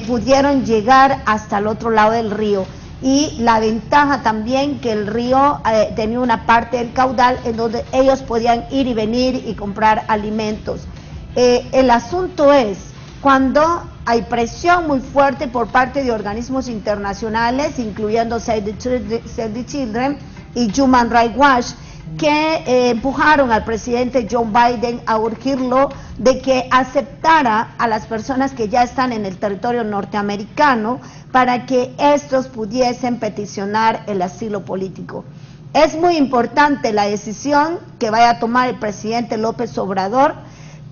Speaker 1: pudieron llegar hasta el otro lado del río. Y la ventaja también que el río tenía una parte del caudal en donde ellos podían ir y venir y comprar alimentos. El asunto es, cuando hay presión muy fuerte por parte de organismos internacionales, incluyendo Save the Children y Human Rights Watch, que empujaron al presidente Joe Biden a urgirlo de que aceptara a las personas que ya están en el territorio norteamericano para que estos pudiesen peticionar el asilo político. Es muy importante la decisión que vaya a tomar el presidente López Obrador,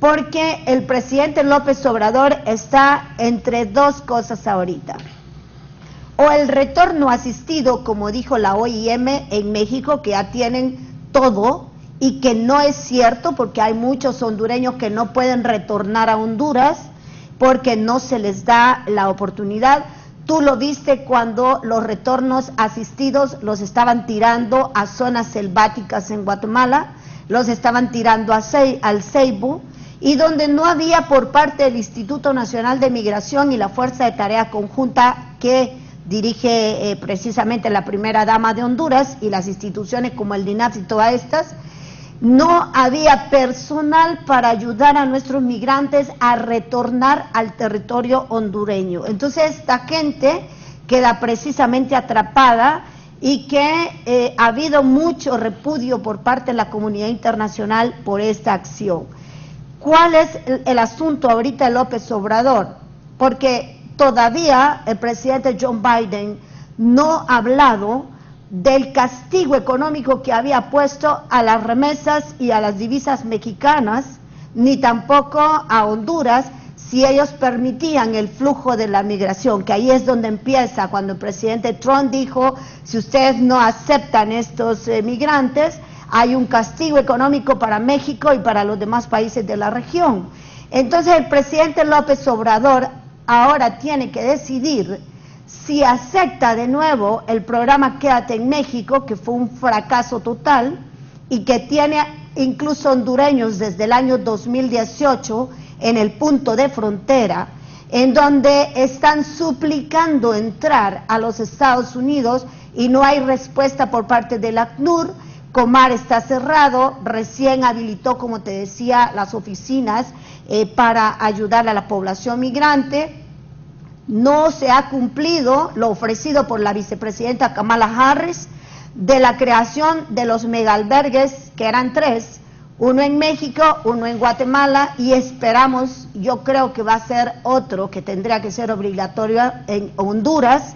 Speaker 1: porque el presidente López Obrador está entre dos cosas ahorita: o el retorno asistido, como dijo la OIM en México, que ya tienen todo, y que no es cierto, porque hay muchos hondureños que no pueden retornar a Honduras porque no se les da la oportunidad. Tú lo viste cuando los retornos asistidos los estaban tirando a zonas selváticas en Guatemala, los estaban tirando al Ceibo, y donde no había por parte del Instituto Nacional de Migración y la Fuerza de Tarea Conjunta que dirige precisamente la primera dama de Honduras y las instituciones como el DINAF y todas estas, no había personal para ayudar a nuestros migrantes a retornar al territorio hondureño. Entonces esta gente queda precisamente atrapada, y que ha habido mucho repudio por parte de la comunidad internacional por esta acción. ¿Cuál es el asunto ahorita de López Obrador? Porque todavía el presidente John Biden no ha hablado del castigo económico que había puesto a las remesas y a las divisas mexicanas, ni tampoco a Honduras, si ellos permitían el flujo de la migración, que ahí es donde empieza, cuando el presidente Trump dijo: si ustedes no aceptan estos migrantes, hay un castigo económico para México y para los demás países de la región. Entonces el presidente López Obrador ahora tiene que decidir si acepta de nuevo el programa Quédate en México, que fue un fracaso total y que tiene incluso hondureños desde el año 2018 en el punto de frontera, en donde están suplicando entrar a los Estados Unidos y no hay respuesta por parte del ACNUR, Comar está cerrado, recién habilitó, como te decía, las oficinas para ayudar a la población migrante. No se ha cumplido lo ofrecido por la vicepresidenta Kamala Harris de la creación de los megalbergues, que eran 3, uno en México, uno en Guatemala, y esperamos, yo creo que va a ser otro que tendría que ser obligatorio en Honduras,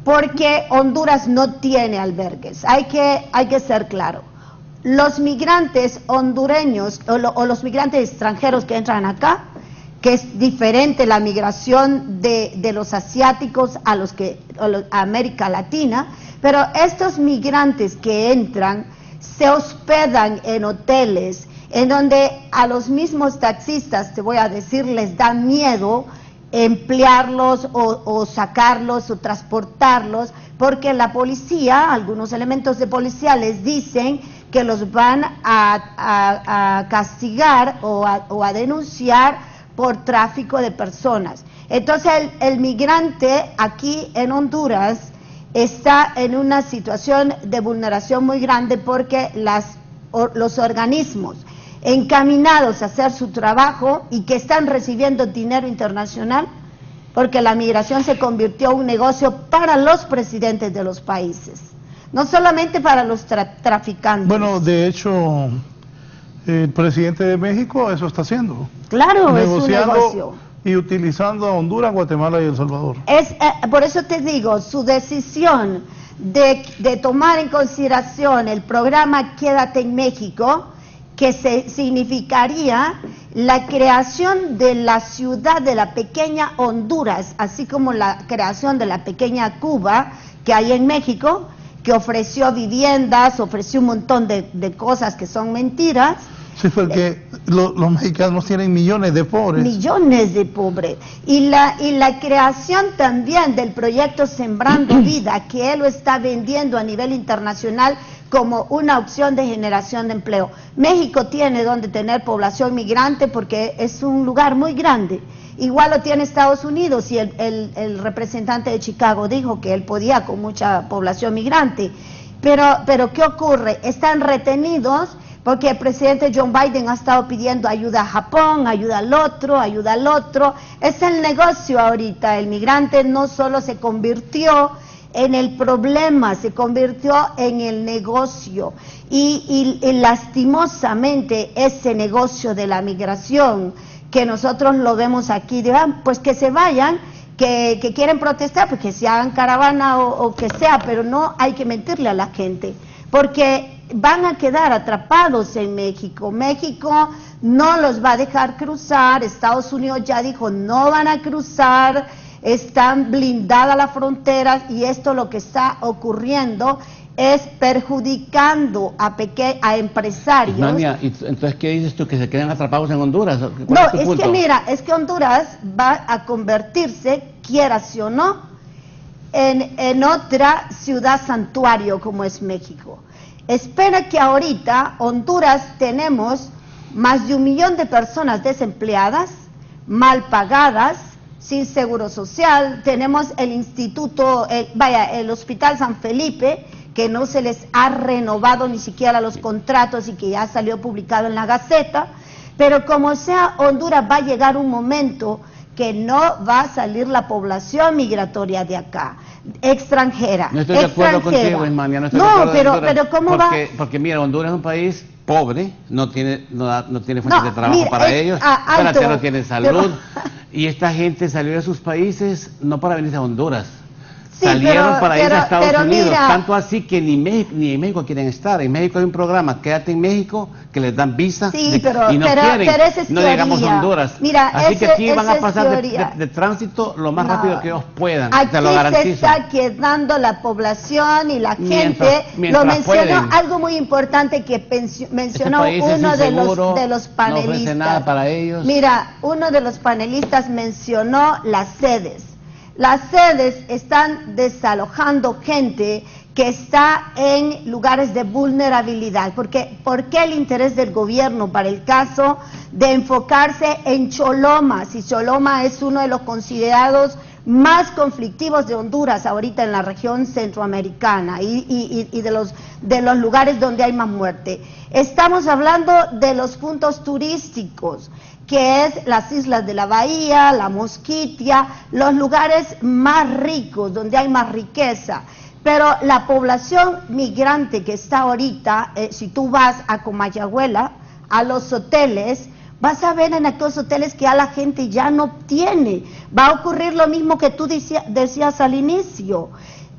Speaker 1: porque Honduras no tiene albergues. Hay que ser claro. Los migrantes hondureños o los migrantes extranjeros que entran acá, que es diferente la migración de los asiáticos a América Latina, pero estos migrantes que entran se hospedan en hoteles en donde a los mismos taxistas, te voy a decir, les da miedo emplearlos o sacarlos o transportarlos, porque la policía, algunos elementos de policía les dicen que los van a castigar o a denunciar por tráfico de personas. Entonces el migrante aquí en Honduras está en una situación de vulneración muy grande, porque los organismos encaminados a hacer su trabajo y que están recibiendo dinero internacional, porque la migración se convirtió en un negocio para los presidentes de los países, no solamente para los traficantes.
Speaker 3: Bueno, de hecho, el presidente de México eso está haciendo.
Speaker 1: Claro,
Speaker 3: negociando
Speaker 1: es un negocio.
Speaker 3: Y utilizando a Honduras, Guatemala y El Salvador.
Speaker 1: Por eso te digo, su decisión de tomar en consideración el programa Quédate en México, que significaría la creación de la ciudad de la pequeña Honduras, así como la creación de la pequeña Cuba que hay en México, que ofreció viviendas, ofreció un montón de cosas que son mentiras.
Speaker 3: Sí, porque los mexicanos tienen millones de pobres.
Speaker 1: Millones de pobres. Y la creación también del proyecto Sembrando Vida, que él lo está vendiendo a nivel internacional como una opción de generación de empleo. México tiene donde tener población migrante porque es un lugar muy grande. Igual lo tiene Estados Unidos, y el representante de Chicago dijo que él podía con mucha población migrante. Pero ¿qué ocurre? Están retenidos porque el presidente John Biden ha estado pidiendo ayuda a Japón, ayuda al otro, ayuda al otro. Es el negocio ahorita. El migrante no solo se convirtió en el problema, se convirtió en el negocio. Y lastimosamente ese negocio de la migración, que nosotros lo vemos aquí, pues que se vayan, que quieren protestar, pues que se hagan caravana o que sea, pero no hay que mentirle a la gente, porque van a quedar atrapados en México. México no los va a dejar cruzar. Estados Unidos ya dijo no van a cruzar, están blindadas las fronteras, y esto lo que está ocurriendo es perjudicando a empresarios.
Speaker 4: Mania, entonces, ¿qué dices tú? ¿Que se quedan atrapados en Honduras?
Speaker 1: No, es que mira, es que Honduras va a convertirse, quieras o no, en otra ciudad santuario como es México. Espera que ahorita Honduras tenemos más de 1 millón de personas desempleadas, mal pagadas, sin seguro social. Tenemos el instituto, el Hospital San Felipe, que no se les ha renovado ni siquiera los contratos y que ya salió publicado en la Gaceta. Pero como sea, Honduras va a llegar un momento que no va a salir la población migratoria de acá, extranjera.
Speaker 4: No estoy de acuerdo contigo, Ismania, no estoy de acuerdo.
Speaker 1: Pero ¿cómo va?
Speaker 4: Porque mira, Honduras es un país pobre, no tiene fuentes de trabajo para ellos, no tienen salud, y esta gente salió de sus países no para venirse a Honduras. Sí, salieron para ir a Estados Unidos, mira, tanto así que ni en México quieren estar. En México hay un programa, Quédate en México, que les dan visa, y no quieren, no llegamos a Honduras.
Speaker 1: Mira,
Speaker 4: así que aquí van a pasar de tránsito lo más rápido que ellos puedan,
Speaker 1: aquí
Speaker 4: te lo garantizo.
Speaker 1: Se está quedando la población y la gente. Lo mencionó algo muy importante que mencionó uno de los panelistas.
Speaker 4: No ofrece nada para ellos.
Speaker 1: Mira, uno de los panelistas mencionó las sedes. Las sedes están desalojando gente que está en lugares de vulnerabilidad. ¿Por qué el interés del gobierno para el caso de enfocarse en Choloma? Si Choloma es uno de los considerados más conflictivos de Honduras ahorita en la región centroamericana y de los lugares donde hay más muerte. Estamos hablando de los puntos turísticos, que es las islas de la Bahía, la Mosquitia, los lugares más ricos, donde hay más riqueza. Pero la población migrante que está ahorita, si tú vas a Comayagüela, a los hoteles, vas a ver en aquellos hoteles que ya la gente ya no tiene. Va a ocurrir lo mismo que tú decías al inicio.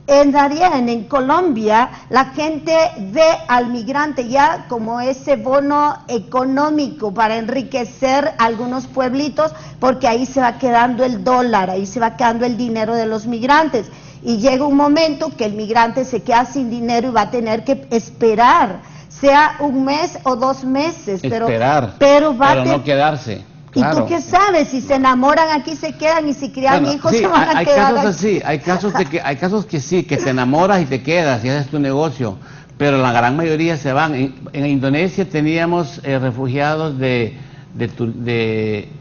Speaker 1: En Darién, en Colombia, la gente ve al migrante ya como ese bono económico para enriquecer algunos pueblitos, porque ahí se va quedando el dólar, ahí se va quedando el dinero de los migrantes. Y llega un momento que el migrante se queda sin dinero y va a tener que esperar, sea un mes o 2 meses, pero
Speaker 4: no quedarse.
Speaker 1: Claro. ¿Y tú qué sabes? Si se enamoran aquí se quedan, y si crían hijos se van a quedar
Speaker 4: casos así, hay casos que sí, que te enamoras y te quedas y haces tu negocio, pero la gran mayoría se van. En Indonesia teníamos refugiados de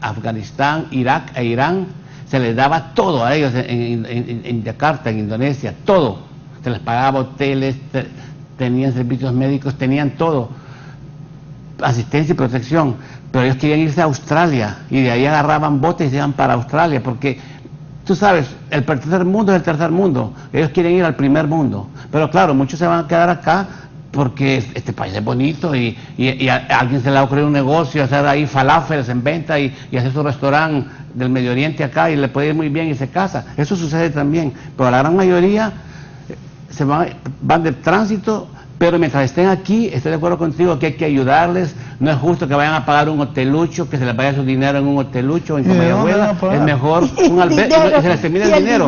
Speaker 4: Afganistán, Irak e Irán. Se les daba todo a ellos en Yakarta, en Indonesia, todo. Se les pagaba hoteles, tenían servicios médicos, tenían todo, asistencia y protección, pero ellos querían irse a Australia y de ahí agarraban botes y se iban para Australia, porque tú sabes, el tercer mundo es el tercer mundo, ellos quieren ir al primer mundo, pero claro, muchos se van a quedar acá porque este país es bonito y a alguien se le ha ocurrido un negocio, hacer ahí falafels en venta y hacer su restaurante del Medio Oriente acá y le puede ir muy bien y se casa. Eso sucede también, pero la gran mayoría se van de tránsito, pero mientras estén aquí, estoy de acuerdo contigo que hay que ayudarles. No es justo que vayan a pagar un hotelucho, que se les vaya su dinero en un hotelucho en Comayagüela. Es mejor un albergue, y se les termina el dinero.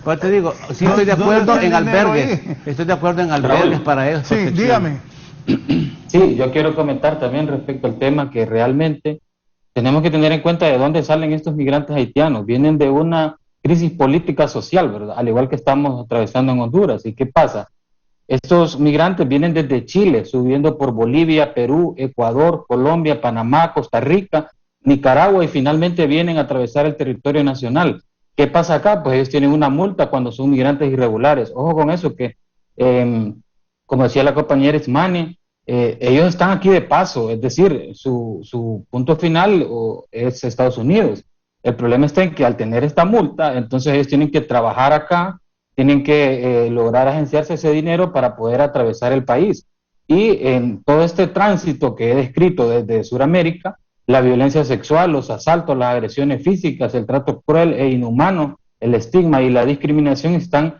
Speaker 4: Pues te digo, sí estoy de acuerdo en albergues, estoy de acuerdo en albergues para eso.
Speaker 3: Sí, dígame.
Speaker 6: Sí, yo quiero comentar también respecto al tema que realmente tenemos que tener en cuenta de dónde salen estos migrantes haitianos. Vienen de una crisis política social, ¿verdad? Al igual que estamos atravesando en Honduras. ¿Y qué pasa? Estos migrantes vienen desde Chile, subiendo por Bolivia, Perú, Ecuador, Colombia, Panamá, Costa Rica, Nicaragua y finalmente vienen a atravesar el territorio nacional. ¿Qué pasa acá? Pues ellos tienen una multa cuando son migrantes irregulares. Ojo con eso, que como decía la compañera Ismani, ellos están aquí de paso, es decir, su punto final es Estados Unidos. El problema está en que al tener esta multa, entonces ellos tienen que trabajar acá, tienen que lograr agenciarse ese dinero para poder atravesar el país. Y en todo este tránsito que he descrito desde Sudamérica, la violencia sexual, los asaltos, las agresiones físicas, el trato cruel e inhumano, el estigma y la discriminación están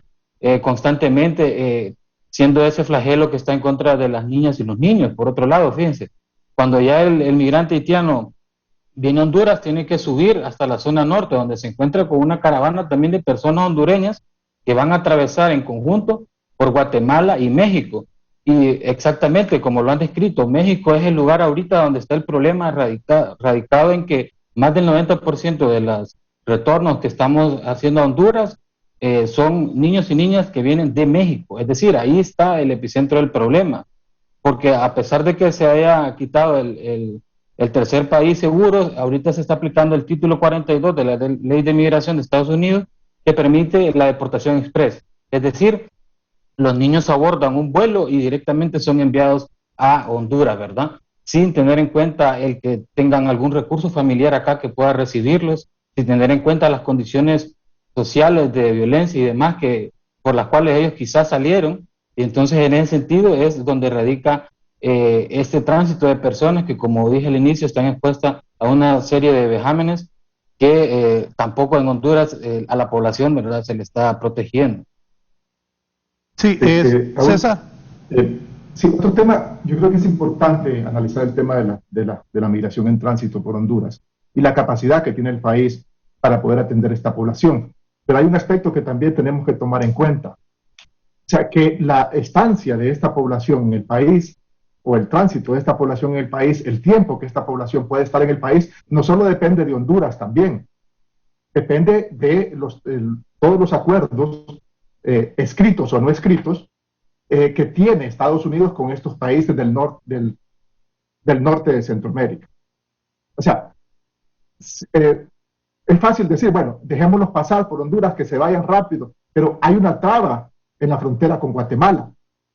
Speaker 6: constantemente siendo ese flagelo que está en contra de las niñas y los niños. Por otro lado, fíjense, cuando ya el migrante haitiano viene a Honduras, tiene que subir hasta la zona norte, donde se encuentra con una caravana también de personas hondureñas que van a atravesar en conjunto por Guatemala y México. Y exactamente como lo han descrito, México es el lugar ahorita donde está el problema radicado en que más del 90% de los retornos que estamos haciendo a Honduras son niños y niñas que vienen de México. Es decir, ahí está el epicentro del problema. Porque a pesar de que se haya quitado el tercer país seguro, ahorita se está aplicando el título 42 de la Ley de Migración de Estados Unidos, que permite la deportación express. Es decir, los niños abordan un vuelo y directamente son enviados a Honduras, ¿verdad? Sin tener en cuenta el que tengan algún recurso familiar acá que pueda recibirlos, sin tener en cuenta las condiciones sociales de violencia y demás por las cuales ellos quizás salieron. Y entonces en ese sentido es donde radica este tránsito de personas que, como dije al inicio, están expuestas a una serie de vejámenes que tampoco en Honduras a la población, ¿verdad?, se le está protegiendo.
Speaker 3: Sí, César.
Speaker 5: Sí, otro tema, yo creo que es importante analizar el tema de la migración en tránsito por Honduras y la capacidad que tiene el país para poder atender esta población. Pero hay un aspecto que también tenemos que tomar en cuenta. O sea, que la estancia de esta población en el país o el tránsito de esta población en el país, el tiempo que esta población puede estar en el país, no solo depende de Honduras también, depende de todos los acuerdos escritos o no escritos que tiene Estados Unidos con estos países del norte de Centroamérica. O sea, Es fácil decir, bueno, dejémoslos pasar por Honduras, que se vayan rápido, pero hay una traba en la frontera con Guatemala.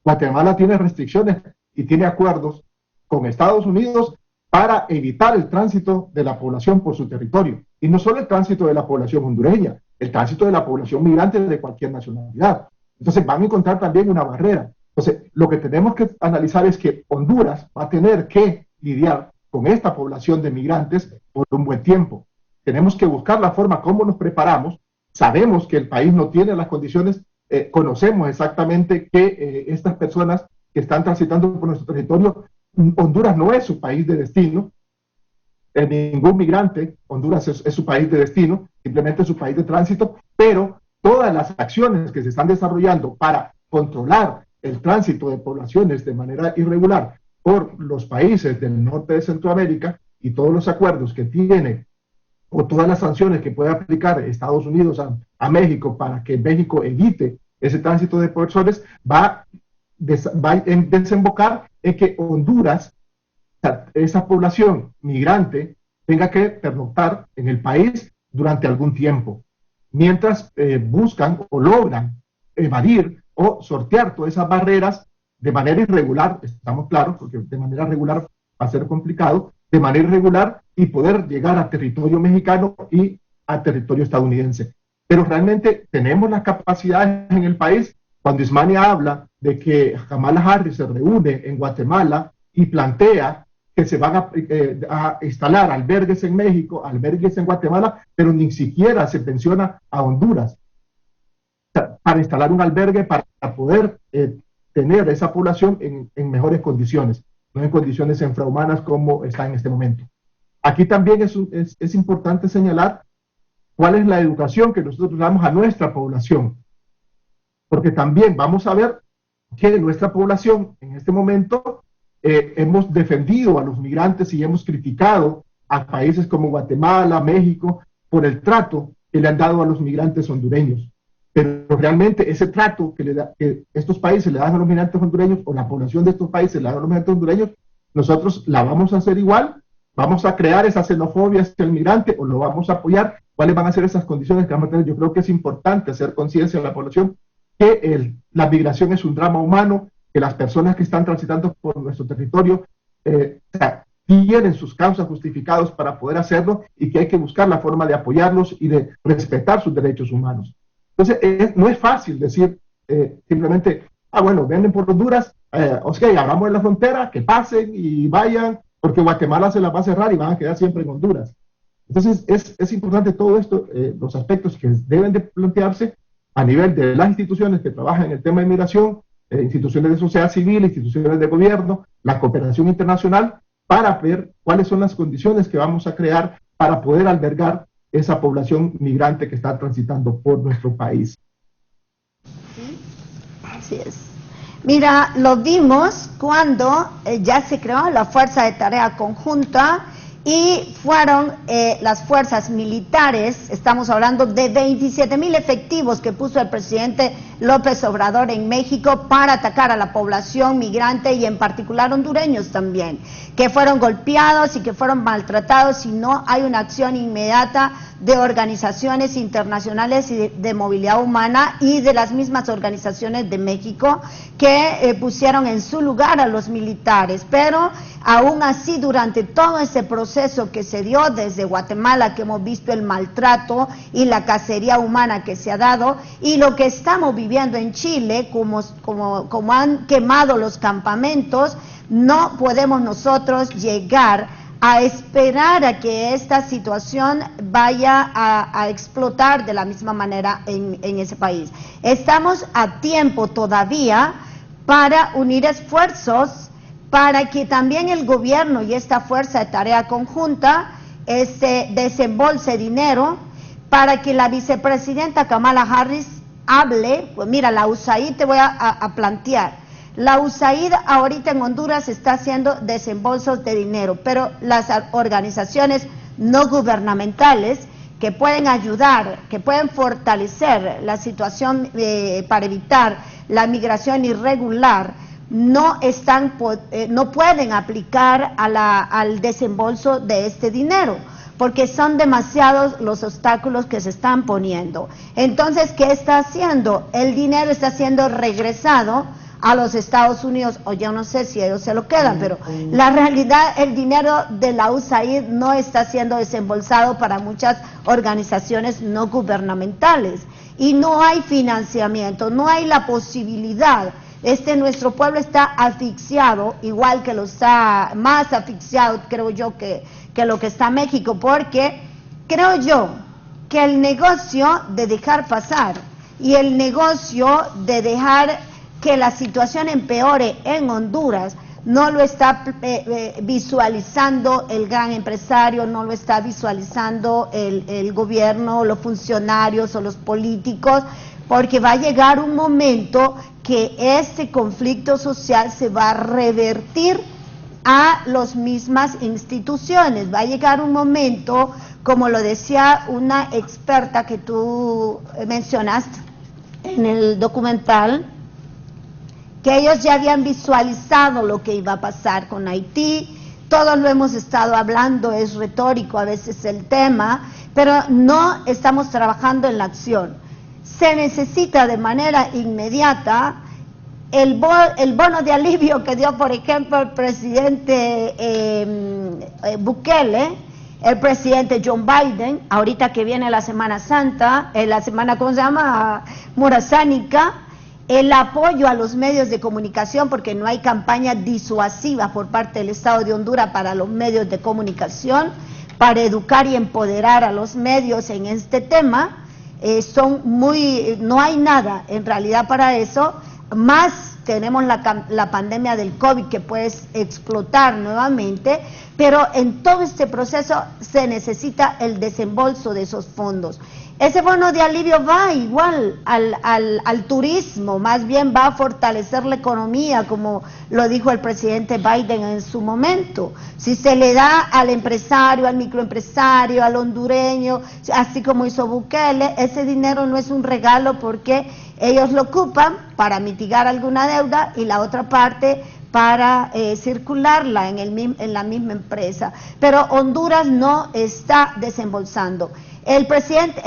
Speaker 5: Guatemala tiene restricciones y tiene acuerdos con Estados Unidos para evitar el tránsito de la población por su territorio. Y no solo el tránsito de la población hondureña, el tránsito de la población migrante de cualquier nacionalidad. Entonces van a encontrar también una barrera. Entonces, lo que tenemos que analizar es que Honduras va a tener que lidiar con esta población de migrantes por un buen tiempo. Tenemos que buscar la forma cómo nos preparamos. Sabemos que el país no tiene las condiciones, conocemos exactamente que estas personas que están transitando por nuestro territorio, Honduras no es su país de destino. Ningún migrante, Honduras es su país de destino, simplemente es su país de tránsito, pero todas las acciones que se están desarrollando para controlar el tránsito de poblaciones de manera irregular por los países del norte de Centroamérica y todos los acuerdos que tiene o todas las sanciones que puede aplicar Estados Unidos a México para que México evite ese tránsito de personas, va a desembocar en que Honduras, esa población migrante, tenga que pernoctar en el país durante algún tiempo, mientras buscan o logran evadir o sortear todas esas barreras de manera irregular, estamos claros, porque de manera regular va a ser complicado, de manera irregular y poder llegar a territorio mexicano y a territorio estadounidense. Pero realmente tenemos las capacidades en el país. Cuando Ismania habla de que Kamala Harris se reúne en Guatemala y plantea que se van a instalar albergues en México, albergues en Guatemala, pero ni siquiera se menciona a Honduras para instalar un albergue para poder tener esa población en mejores condiciones, no en condiciones infrahumanas como está en este momento. Aquí también es importante señalar cuál es la educación que nosotros damos a nuestra población, porque también vamos a ver que nuestra población en este momento hemos defendido a los migrantes y hemos criticado a países como Guatemala, México, por el trato que le han dado a los migrantes hondureños. Pero realmente ese trato que estos países le dan a los migrantes hondureños, o la población de estos países le dan a los migrantes hondureños, nosotros la vamos a hacer igual, vamos a crear esa xenofobia hacia el migrante o lo vamos a apoyar. ¿Cuáles van a ser esas condiciones que vamos a tener? Yo creo que es importante hacer conciencia a la población que la migración es un drama humano, que las personas que están transitando por nuestro territorio tienen sus causas justificadas para poder hacerlo y que hay que buscar la forma de apoyarlos y de respetar sus derechos humanos. Entonces, no es fácil decir simplemente, bueno, vienen por Honduras, abramos en la frontera, que pasen y vayan, porque Guatemala se la va a cerrar y van a quedar siempre en Honduras. Entonces, es importante todo esto, los aspectos que deben de plantearse a nivel de las instituciones que trabajan en el tema de migración, instituciones de sociedad civil, instituciones de gobierno, la cooperación internacional, para ver cuáles son las condiciones que vamos a crear para poder albergar esa población migrante que está transitando por nuestro país.
Speaker 1: Así es. Mira, lo vimos cuando ya se creó la Fuerza de Tarea Conjunta y fueron las fuerzas militares, estamos hablando de 27,000 efectivos que puso el presidente López Obrador en México para atacar a la población migrante y en particular hondureños también, que fueron golpeados y que fueron maltratados si no hay una acción inmediata de organizaciones internacionales y de movilidad humana y de las mismas organizaciones de México que pusieron en su lugar a los militares. Pero aún así, durante todo ese proceso que se dio desde Guatemala, que hemos visto el maltrato y la cacería humana que se ha dado, y lo que estamos viviendo en Chile, como han quemado los campamentos, no podemos nosotros llegar a esperar a que esta situación vaya a explotar de la misma manera en ese país. Estamos a tiempo todavía para unir esfuerzos para que también el gobierno y esta Fuerza de Tarea Conjunta desembolse dinero para que la vicepresidenta Kamala Harris hable. Pues mira, la USAID te voy a plantear. La USAID ahorita en Honduras está haciendo desembolsos de dinero, pero las organizaciones no gubernamentales que pueden ayudar, que pueden fortalecer la situación para evitar la migración irregular, no pueden aplicar al desembolso de este dinero, porque son demasiados los obstáculos que se están poniendo. Entonces, ¿qué está haciendo? El dinero está siendo regresado a los Estados Unidos, o yo no sé si ellos se lo quedan, pero la realidad, el dinero de la USAID no está siendo desembolsado para muchas organizaciones no gubernamentales, y no hay financiamiento, no hay la posibilidad. Nuestro pueblo está asfixiado, igual que lo está, más asfixiado, creo yo, que lo que está México, porque creo yo que el negocio de dejar pasar y el negocio de dejar que la situación empeore en Honduras no lo está visualizando el gran empresario, no lo está visualizando el gobierno, los funcionarios o los políticos, porque va a llegar un momento que este conflicto social se va a revertir a las mismas instituciones. Va a llegar un momento, como lo decía una experta que tú mencionaste en el documental, que ellos ya habían visualizado lo que iba a pasar con Haití. Todos lo hemos estado hablando, es retórico a veces el tema, pero no estamos trabajando en la acción. Se necesita de manera inmediata el bono de alivio que dio, por ejemplo, el presidente Bukele, el presidente John Biden, ahorita que viene la Semana Santa, la semana, ¿cómo se llama?, morazánica, el apoyo a los medios de comunicación, porque no hay campaña disuasiva por parte del Estado de Honduras para los medios de comunicación, para educar y empoderar a los medios en este tema. No hay nada en realidad para eso, más tenemos la pandemia del COVID que puede explotar nuevamente, pero en todo este proceso se necesita el desembolso de esos fondos. Ese bono de alivio va igual al turismo, más bien va a fortalecer la economía, como lo dijo el presidente Biden en su momento. Si se le da al empresario, al microempresario, al hondureño, así como hizo Bukele, ese dinero no es un regalo, porque ellos lo ocupan para mitigar alguna deuda y la otra parte para circularla en la misma empresa. Pero Honduras no está desembolsando. El presidente,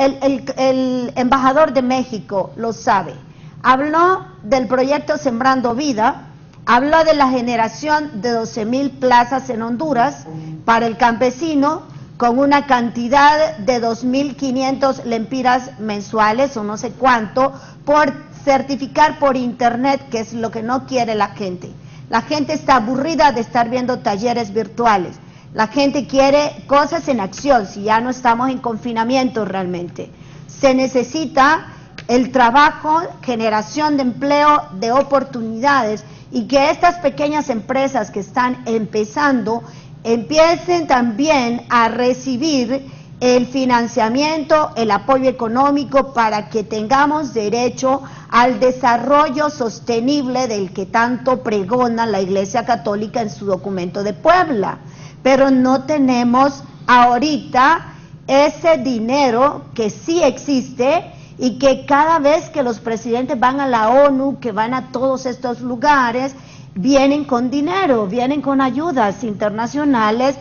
Speaker 1: el embajador de México lo sabe. Habló del proyecto Sembrando Vida, habló de la generación de 12,000 plazas en Honduras para el campesino, con una cantidad de 2.500 lempiras mensuales o no sé cuánto, por certificar por internet, que es lo que no quiere la gente. La gente está aburrida de estar viendo talleres virtuales. La gente quiere cosas en acción, si ya no estamos en confinamiento realmente. Se necesita el trabajo, generación de empleo, de oportunidades, y que estas pequeñas empresas que están empezando empiecen también a recibir el financiamiento, el apoyo económico, para que tengamos derecho al desarrollo sostenible del que tanto pregona la Iglesia Católica en su documento de Puebla. Pero no tenemos ahorita ese dinero que sí existe, y que cada vez que los presidentes van a la ONU, que van a todos estos lugares, vienen con dinero, vienen con ayudas internacionales.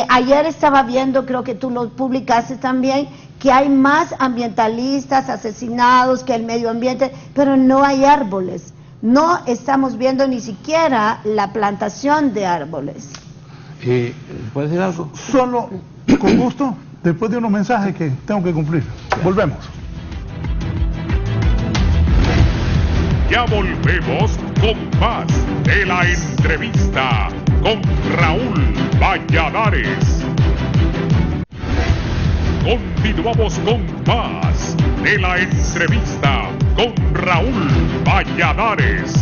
Speaker 1: Ayer estaba viendo, creo que tú lo publicaste también, que hay más ambientalistas asesinados que el medio ambiente, pero no hay árboles. No estamos viendo ni siquiera la plantación de árboles.
Speaker 4: ¿Puede decir algo?
Speaker 3: Solo, con gusto, después de unos mensajes que tengo que cumplir. Volvemos.
Speaker 7: Ya volvemos con más de la entrevista con Raúl Valladares. Continuamos con más de la entrevista con Raúl Valladares.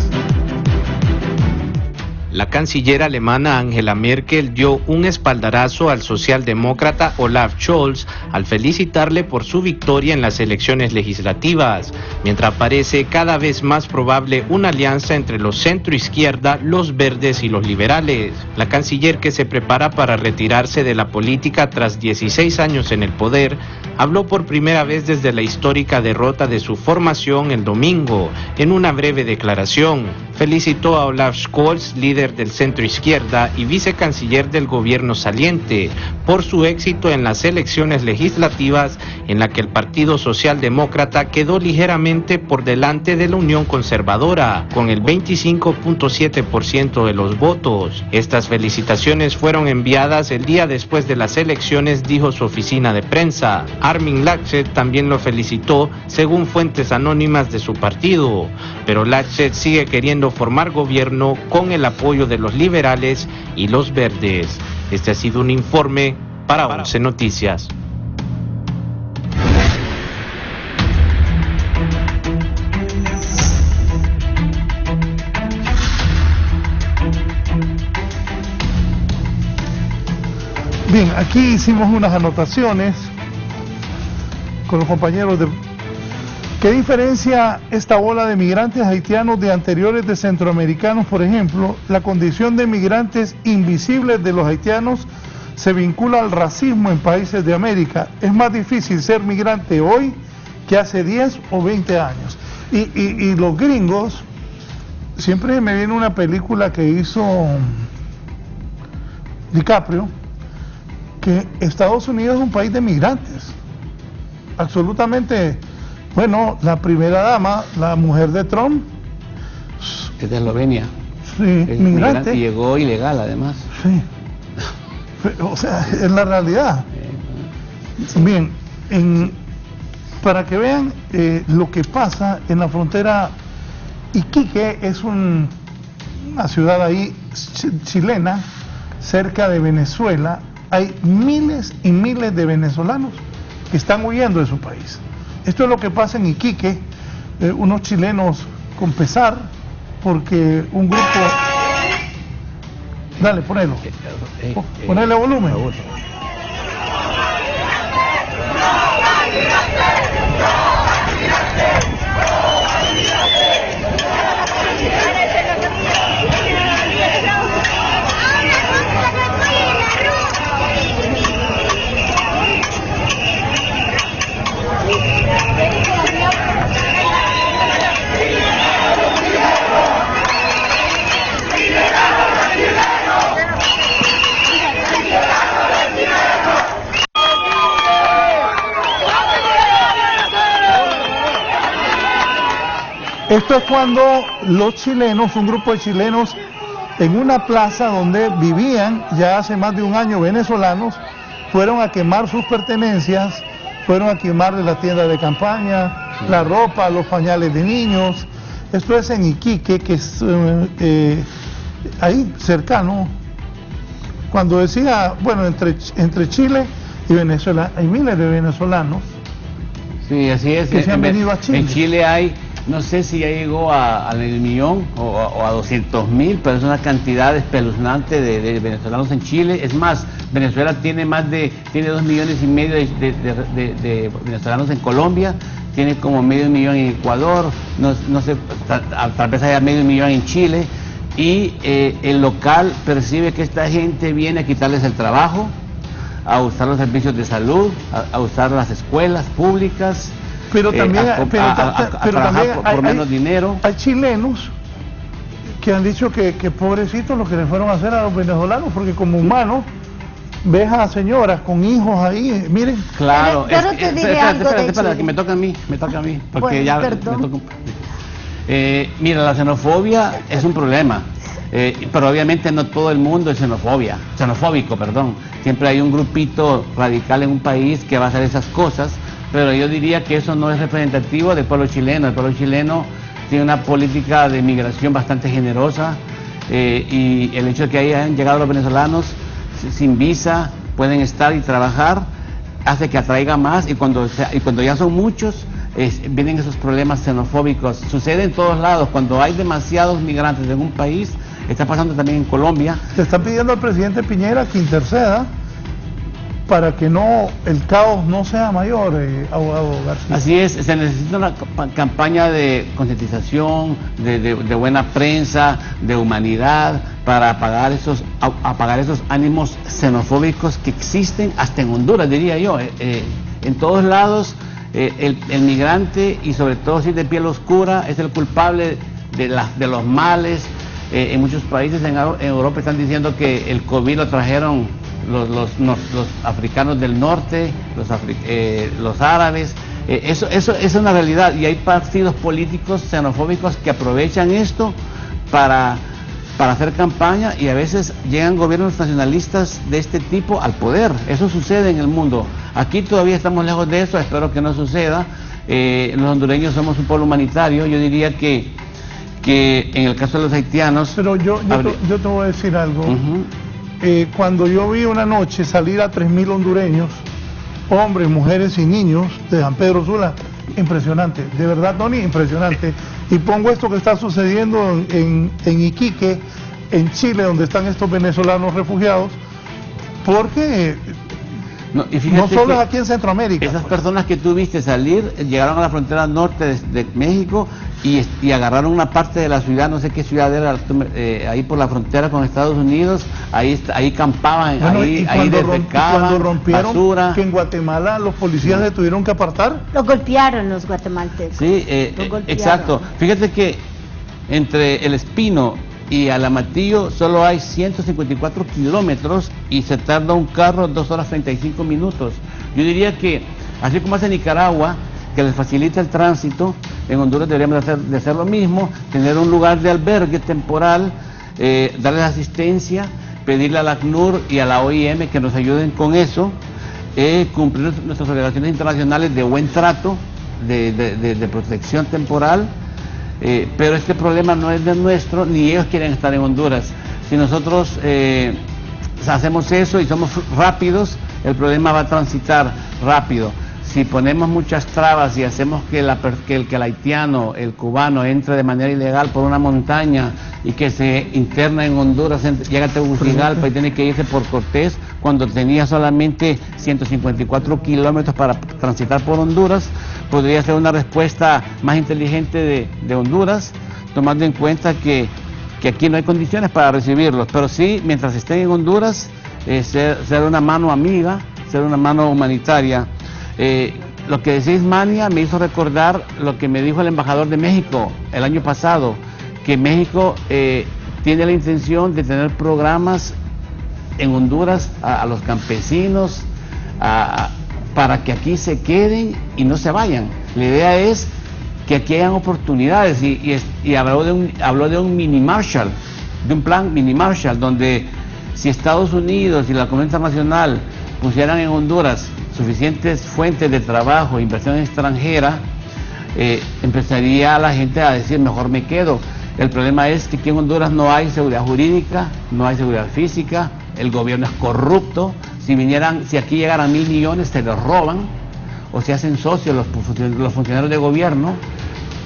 Speaker 8: La canciller alemana Angela Merkel dio un espaldarazo al socialdemócrata Olaf Scholz al felicitarle por su victoria en las elecciones legislativas, mientras parece cada vez más probable una alianza entre los centroizquierda, los verdes y los liberales. La canciller, que se prepara para retirarse de la política tras 16 años en el poder, habló por primera vez desde la histórica derrota de su formación el domingo. En una breve declaración, felicitó a Olaf Scholz, líder del centro izquierda y vicecanciller del gobierno saliente, por su éxito en las elecciones legislativas en la que el Partido Socialdemócrata quedó ligeramente por delante de la Unión Conservadora, con el 25.7% de los votos. Estas felicitaciones fueron enviadas el día después de las elecciones, dijo su oficina de prensa. Armin Laschet también lo felicitó, según fuentes anónimas de su partido, pero Laschet sigue queriendo formar gobierno con el apoyo de los liberales y los verdes. Este ha sido un informe para 11 Noticias.
Speaker 3: Bien, aquí hicimos unas anotaciones con los compañeros de... ¿Qué diferencia esta ola de migrantes haitianos de anteriores de centroamericanos? Por ejemplo, la condición de migrantes invisibles de los haitianos se vincula al racismo en países de América. Es más difícil ser migrante hoy que hace 10 o 20 años. Y los gringos, siempre me viene una película que hizo DiCaprio, que Estados Unidos es un país de migrantes, absolutamente. Bueno, la primera dama, la mujer de Trump,
Speaker 4: es de Eslovenia.
Speaker 3: Sí,
Speaker 4: es migrante. Y llegó ilegal además.
Speaker 3: Sí. O sea, es la realidad. Sí. Bien, para que vean lo que pasa en la frontera, Iquique es una ciudad ahí chilena, cerca de Venezuela. Hay miles y miles de venezolanos que están huyendo de su país. Esto es lo que pasa en Iquique, unos chilenos con pesar, porque un grupo... Dale, ponelo. Ponele volumen. Esto es cuando los chilenos, un grupo de chilenos, en una plaza donde vivían ya hace más de un año venezolanos, fueron a quemar sus pertenencias, fueron a quemar la tienda de campaña, la ropa, los pañales de niños. Esto es en Iquique, que es ahí cercano. Cuando decía, bueno, entre Chile y Venezuela, hay miles de venezolanos.
Speaker 4: Sí, así es.
Speaker 3: Que se han venido a Chile.
Speaker 4: En Chile hay, no sé si ya llegó al millón o a 200.000, pero es una cantidad espeluznante de venezolanos en Chile. Es más, Venezuela tiene 2,5 millones de venezolanos en Colombia, tiene como 500,000 en Ecuador, no sé, tal vez haya 500,000 en Chile, y el local percibe que esta gente viene a quitarles el trabajo, a usar los servicios de salud, a usar las escuelas públicas,
Speaker 3: pero también,
Speaker 4: trabajar por menos dinero.
Speaker 3: Hay chilenos que han dicho que pobrecitos lo que le fueron a hacer a los venezolanos, porque como humanos ves a señoras con hijos ahí, miren.
Speaker 4: Claro,
Speaker 1: espera,
Speaker 4: que me toca a mí, porque
Speaker 1: bueno,
Speaker 4: ya
Speaker 1: perdón.
Speaker 4: me toca. Mira, la xenofobia es un problema, pero obviamente no todo el mundo es xenofóbico, perdón. Siempre hay un grupito radical en un país que va a hacer esas cosas, pero yo diría que eso no es representativo del pueblo chileno. El pueblo chileno tiene una política de migración bastante generosa, y el hecho de que hayan llegado los venezolanos sin visa, pueden estar y trabajar, hace que atraiga más, y cuando ya son muchos, vienen esos problemas xenofóbicos. Sucede en todos lados, cuando hay demasiados migrantes en un país, está pasando también en Colombia.
Speaker 3: Le están pidiendo al presidente Piñera que interceda para que el caos no sea mayor, abogado García.
Speaker 4: Así es, se necesita una campaña de concientización, de buena prensa, de humanidad, para apagar esos ánimos xenofóbicos que existen hasta en Honduras, diría yo. En todos lados el migrante, y sobre todo si es de piel oscura, es el culpable de los males. En muchos países en Europa están diciendo que el COVID lo trajeron los africanos del norte, los árabes. Eso es una realidad, y hay partidos políticos xenofóbicos que aprovechan esto para hacer campaña, y a veces llegan gobiernos nacionalistas de este tipo al poder. Eso sucede en el mundo. Aquí todavía estamos lejos de eso, espero que no suceda. Los hondureños somos un pueblo humanitario. Yo diría que en el caso de los haitianos...
Speaker 3: Pero yo te voy a decir algo. Cuando yo vi una noche salir a 3.000 hondureños, hombres, mujeres y niños de San Pedro Sula, impresionante, de verdad, Tony, impresionante. Y pongo esto que está sucediendo en Iquique, en Chile, donde están estos venezolanos refugiados, porque no solo es aquí en Centroamérica.
Speaker 4: Esas personas que tú viste salir, llegaron a la frontera norte de México y agarraron una parte de la ciudad, no sé qué ciudad era, ahí por la frontera con Estados Unidos, ahí campaban, bueno, ahí defecaban,
Speaker 3: cuando rompieron
Speaker 4: basura.
Speaker 3: Que en Guatemala los policías se tuvieron que apartar.
Speaker 1: Los golpearon los guatemaltecos.
Speaker 4: Sí, exacto. Fíjate que entre El Espino y Alamatillo solo hay 154 kilómetros y se tarda un carro 2 horas 35 minutos. Yo diría que, así como hace Nicaragua, que les facilita el tránsito, en Honduras deberíamos de hacer lo mismo, tener un lugar de albergue temporal, darles asistencia, pedirle a la ACNUR y a la OIM que nos ayuden con eso, cumplir nuestras obligaciones internacionales de buen trato, de protección temporal. Pero este problema no es de nuestro, ni ellos quieren estar en Honduras. Si nosotros hacemos eso y somos rápidos, el problema va a transitar rápido. Si ponemos muchas trabas y hacemos que el haitiano, el cubano, entre de manera ilegal por una montaña y que se interna en Honduras, llega a Tegucigalpa y tiene que irse por Cortés, cuando tenía solamente 154 kilómetros para transitar por Honduras, podría ser una respuesta más inteligente de Honduras, tomando en cuenta que aquí no hay condiciones para recibirlos, pero sí, mientras estén en Honduras, ser una mano amiga, ser una mano humanitaria. Lo que decís, Mania, me hizo recordar lo que me dijo el embajador de México el año pasado, que México tiene la intención de tener programas en Honduras a los campesinos, para que aquí se queden y no se vayan. La idea es que aquí hayan oportunidades, y habló de un mini Marshall, de un plan mini Marshall, donde si Estados Unidos y la comunidad internacional pusieran en Honduras suficientes fuentes de trabajo, inversión extranjera, empezaría la gente a decir, mejor me quedo. El problema es que aquí en Honduras no hay seguridad jurídica, no hay seguridad física, el gobierno es corrupto. Si aquí llegaran 1.000 millones, se los roban, o se hacen socios los funcionarios de gobierno,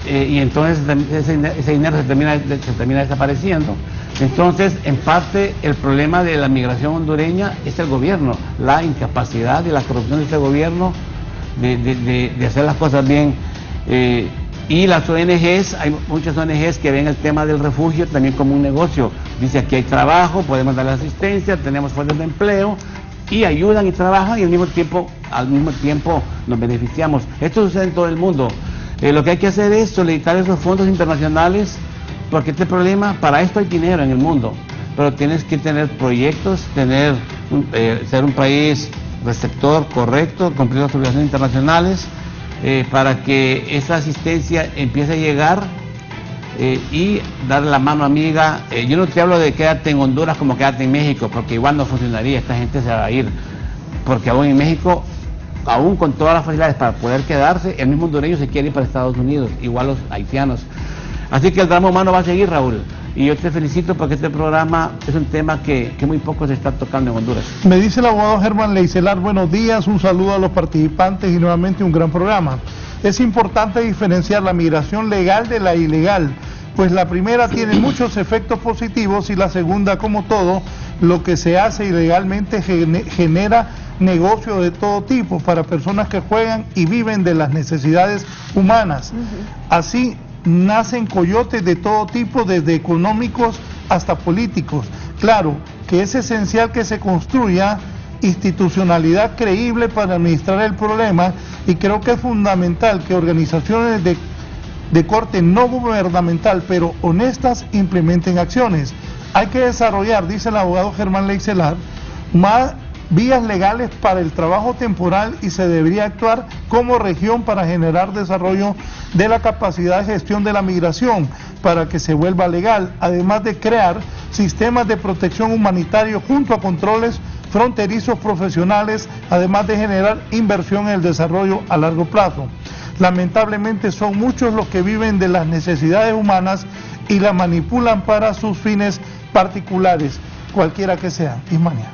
Speaker 4: y entonces ese dinero se termina desapareciendo. Entonces, en parte, el problema de la migración hondureña es el gobierno, la incapacidad y la corrupción de este gobierno de hacer las cosas bien. Y las ONGs, hay muchas ONGs que ven el tema del refugio también como un negocio. Dice, aquí hay trabajo, podemos darle asistencia, tenemos fuentes de empleo, y ayudan y trabajan, y al mismo tiempo nos beneficiamos. Esto sucede en todo el mundo. Lo que hay que hacer es solicitar esos fondos internacionales, porque este problema, para esto hay dinero en el mundo, pero tienes que tener proyectos, ser un país receptor correcto, cumplir las obligaciones internacionales, para que esa asistencia empiece a llegar, y dar la mano amiga. Yo no te hablo de quédate en Honduras como quédate en México, porque igual no funcionaría, esta gente se va a ir, porque aún en México, aún con todas las facilidades para poder quedarse, el mismo hondureño se quiere ir para Estados Unidos, igual los haitianos. Así que el drama humano va a seguir, Raúl, y yo te felicito porque este programa es un tema que muy poco se está tocando en Honduras.
Speaker 3: Me dice el abogado Germán Leicelar, buenos días, un saludo a los participantes y nuevamente un gran programa. Es importante diferenciar la migración legal de la ilegal, pues la primera tiene muchos efectos positivos y la segunda, como todo, lo que se hace ilegalmente genera negocio de todo tipo para personas que juegan y viven de las necesidades humanas. Así nacen coyotes de todo tipo, desde económicos hasta políticos. Claro que es esencial que se construya institucionalidad creíble para administrar el problema, y creo que es fundamental que organizaciones de corte no gubernamental, pero honestas, implementen acciones. Hay que desarrollar, dice el abogado Germán Leixelar, más vías legales para el trabajo temporal, y se debería actuar como región para generar desarrollo de la capacidad de gestión de la migración para que se vuelva legal, además de crear sistemas de protección humanitario junto a controles fronterizos profesionales, además de generar inversión en el desarrollo a largo plazo. Lamentablemente son muchos los que viven de las necesidades humanas y las manipulan para sus fines particulares, cualquiera que sean. Ismania.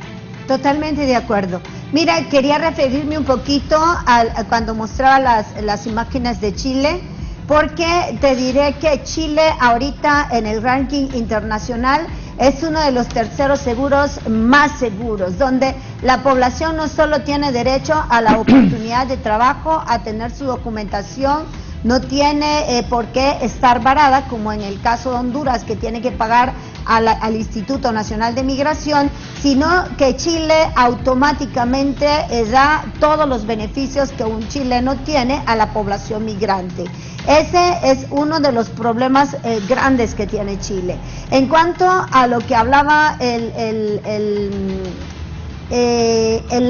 Speaker 1: Totalmente de acuerdo. Mira, quería referirme un poquito a cuando mostraba las imágenes de Chile, porque te diré que Chile ahorita en el ranking internacional es uno de los terceros seguros más seguros, donde la población no solo tiene derecho a la oportunidad de trabajo, a tener su documentación, no tiene por qué estar varada, como en el caso de Honduras, que tiene que pagar al Instituto Nacional de Migración, sino que Chile automáticamente da todos los beneficios que un chileno tiene a la población migrante. Ese es uno de los problemas grandes que tiene Chile. En cuanto a lo que hablaba el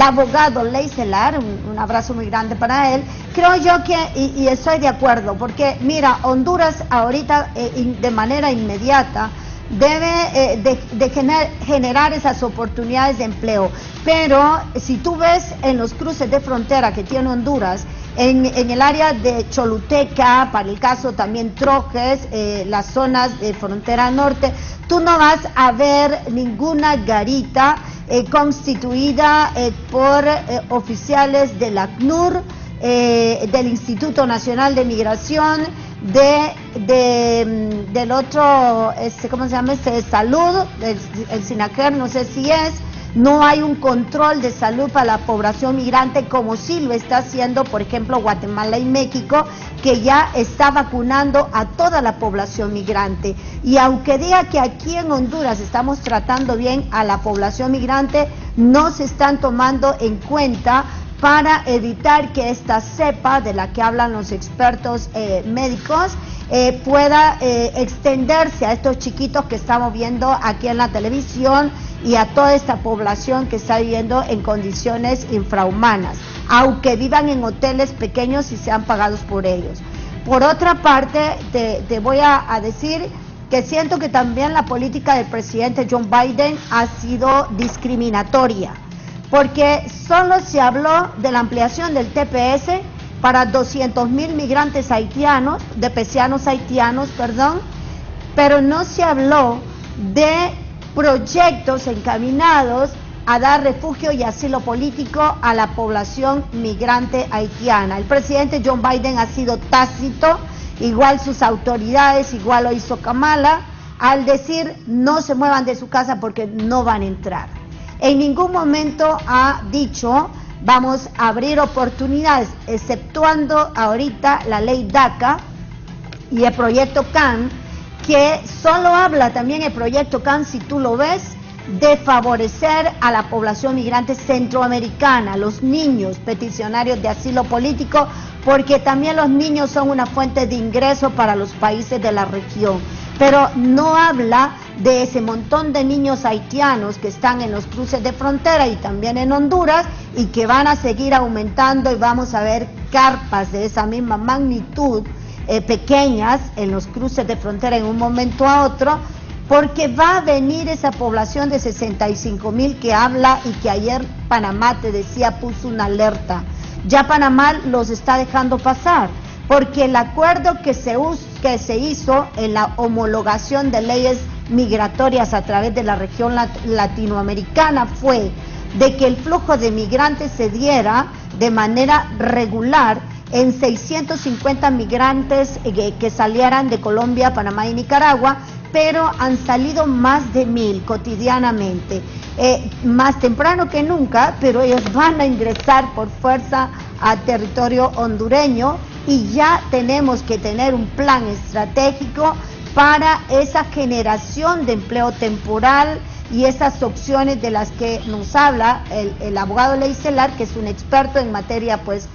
Speaker 1: abogado Leixelar, un abrazo muy grande para él, creo yo que, y estoy de acuerdo, porque mira, Honduras ahorita de manera inmediata debe de generar esas oportunidades de empleo, pero si tú ves en los cruces de frontera que tiene Honduras, en el área de Choluteca, para el caso también Trojes, las zonas de frontera norte, tú no vas a ver ninguna garita constituida por oficiales del ACNUR, del Instituto Nacional de Migración, del otro, ¿cómo se llama? Salud, el SINAGER, no sé si es. No hay un control de salud para la población migrante como sí lo está haciendo, por ejemplo, Guatemala y México, que ya está vacunando a toda la población migrante. Y aunque diga que aquí en Honduras estamos tratando bien a la población migrante, no se están tomando en cuenta para evitar que esta cepa de la que hablan los expertos médicos pueda extenderse a estos chiquitos que estamos viendo aquí en la televisión y a toda esta población que está viviendo en condiciones infrahumanas, aunque vivan en hoteles pequeños y sean pagados por ellos. Por otra parte, te voy a decir que siento que también la política del presidente John Biden ha sido discriminatoria, porque solo se habló de la ampliación del TPS para 200,000 migrantes haitianos, de pesianos haitianos, pero no se habló de proyectos encaminados a dar refugio y asilo político a la población migrante haitiana. El presidente John Biden ha sido tácito, igual sus autoridades, igual lo hizo Kamala, al decir no se muevan de su casa porque no van a entrar. En ningún momento ha dicho vamos a abrir oportunidades, exceptuando ahorita la ley DACA y el proyecto CAN, que solo habla también el proyecto CAN, si tú lo ves, de favorecer a la población migrante centroamericana, los niños peticionarios de asilo político, porque también los niños son una fuente de ingreso para los países de la región. Pero no habla de ese montón de niños haitianos que están en los cruces de frontera y también en Honduras y que van a seguir aumentando, y vamos a ver carpas de esa misma magnitud pequeñas en los cruces de frontera en un momento a otro, porque va a venir esa población de 65,000 que habla y que ayer Panamá, te decía, puso una alerta. Ya Panamá los está dejando pasar, porque el acuerdo que se hizo en la homologación de leyes migratorias a través de la región latinoamericana fue de que el flujo de migrantes se diera de manera regular en 650 migrantes que salieran de Colombia, Panamá y Nicaragua, pero han salido más de 1,000 cotidianamente, más temprano que nunca, pero ellos van a ingresar por fuerza a territorio hondureño, y ya tenemos que tener un plan estratégico para esa generación de empleo temporal y esas opciones de las que nos habla el abogado Leicelar, que es un experto en materia pues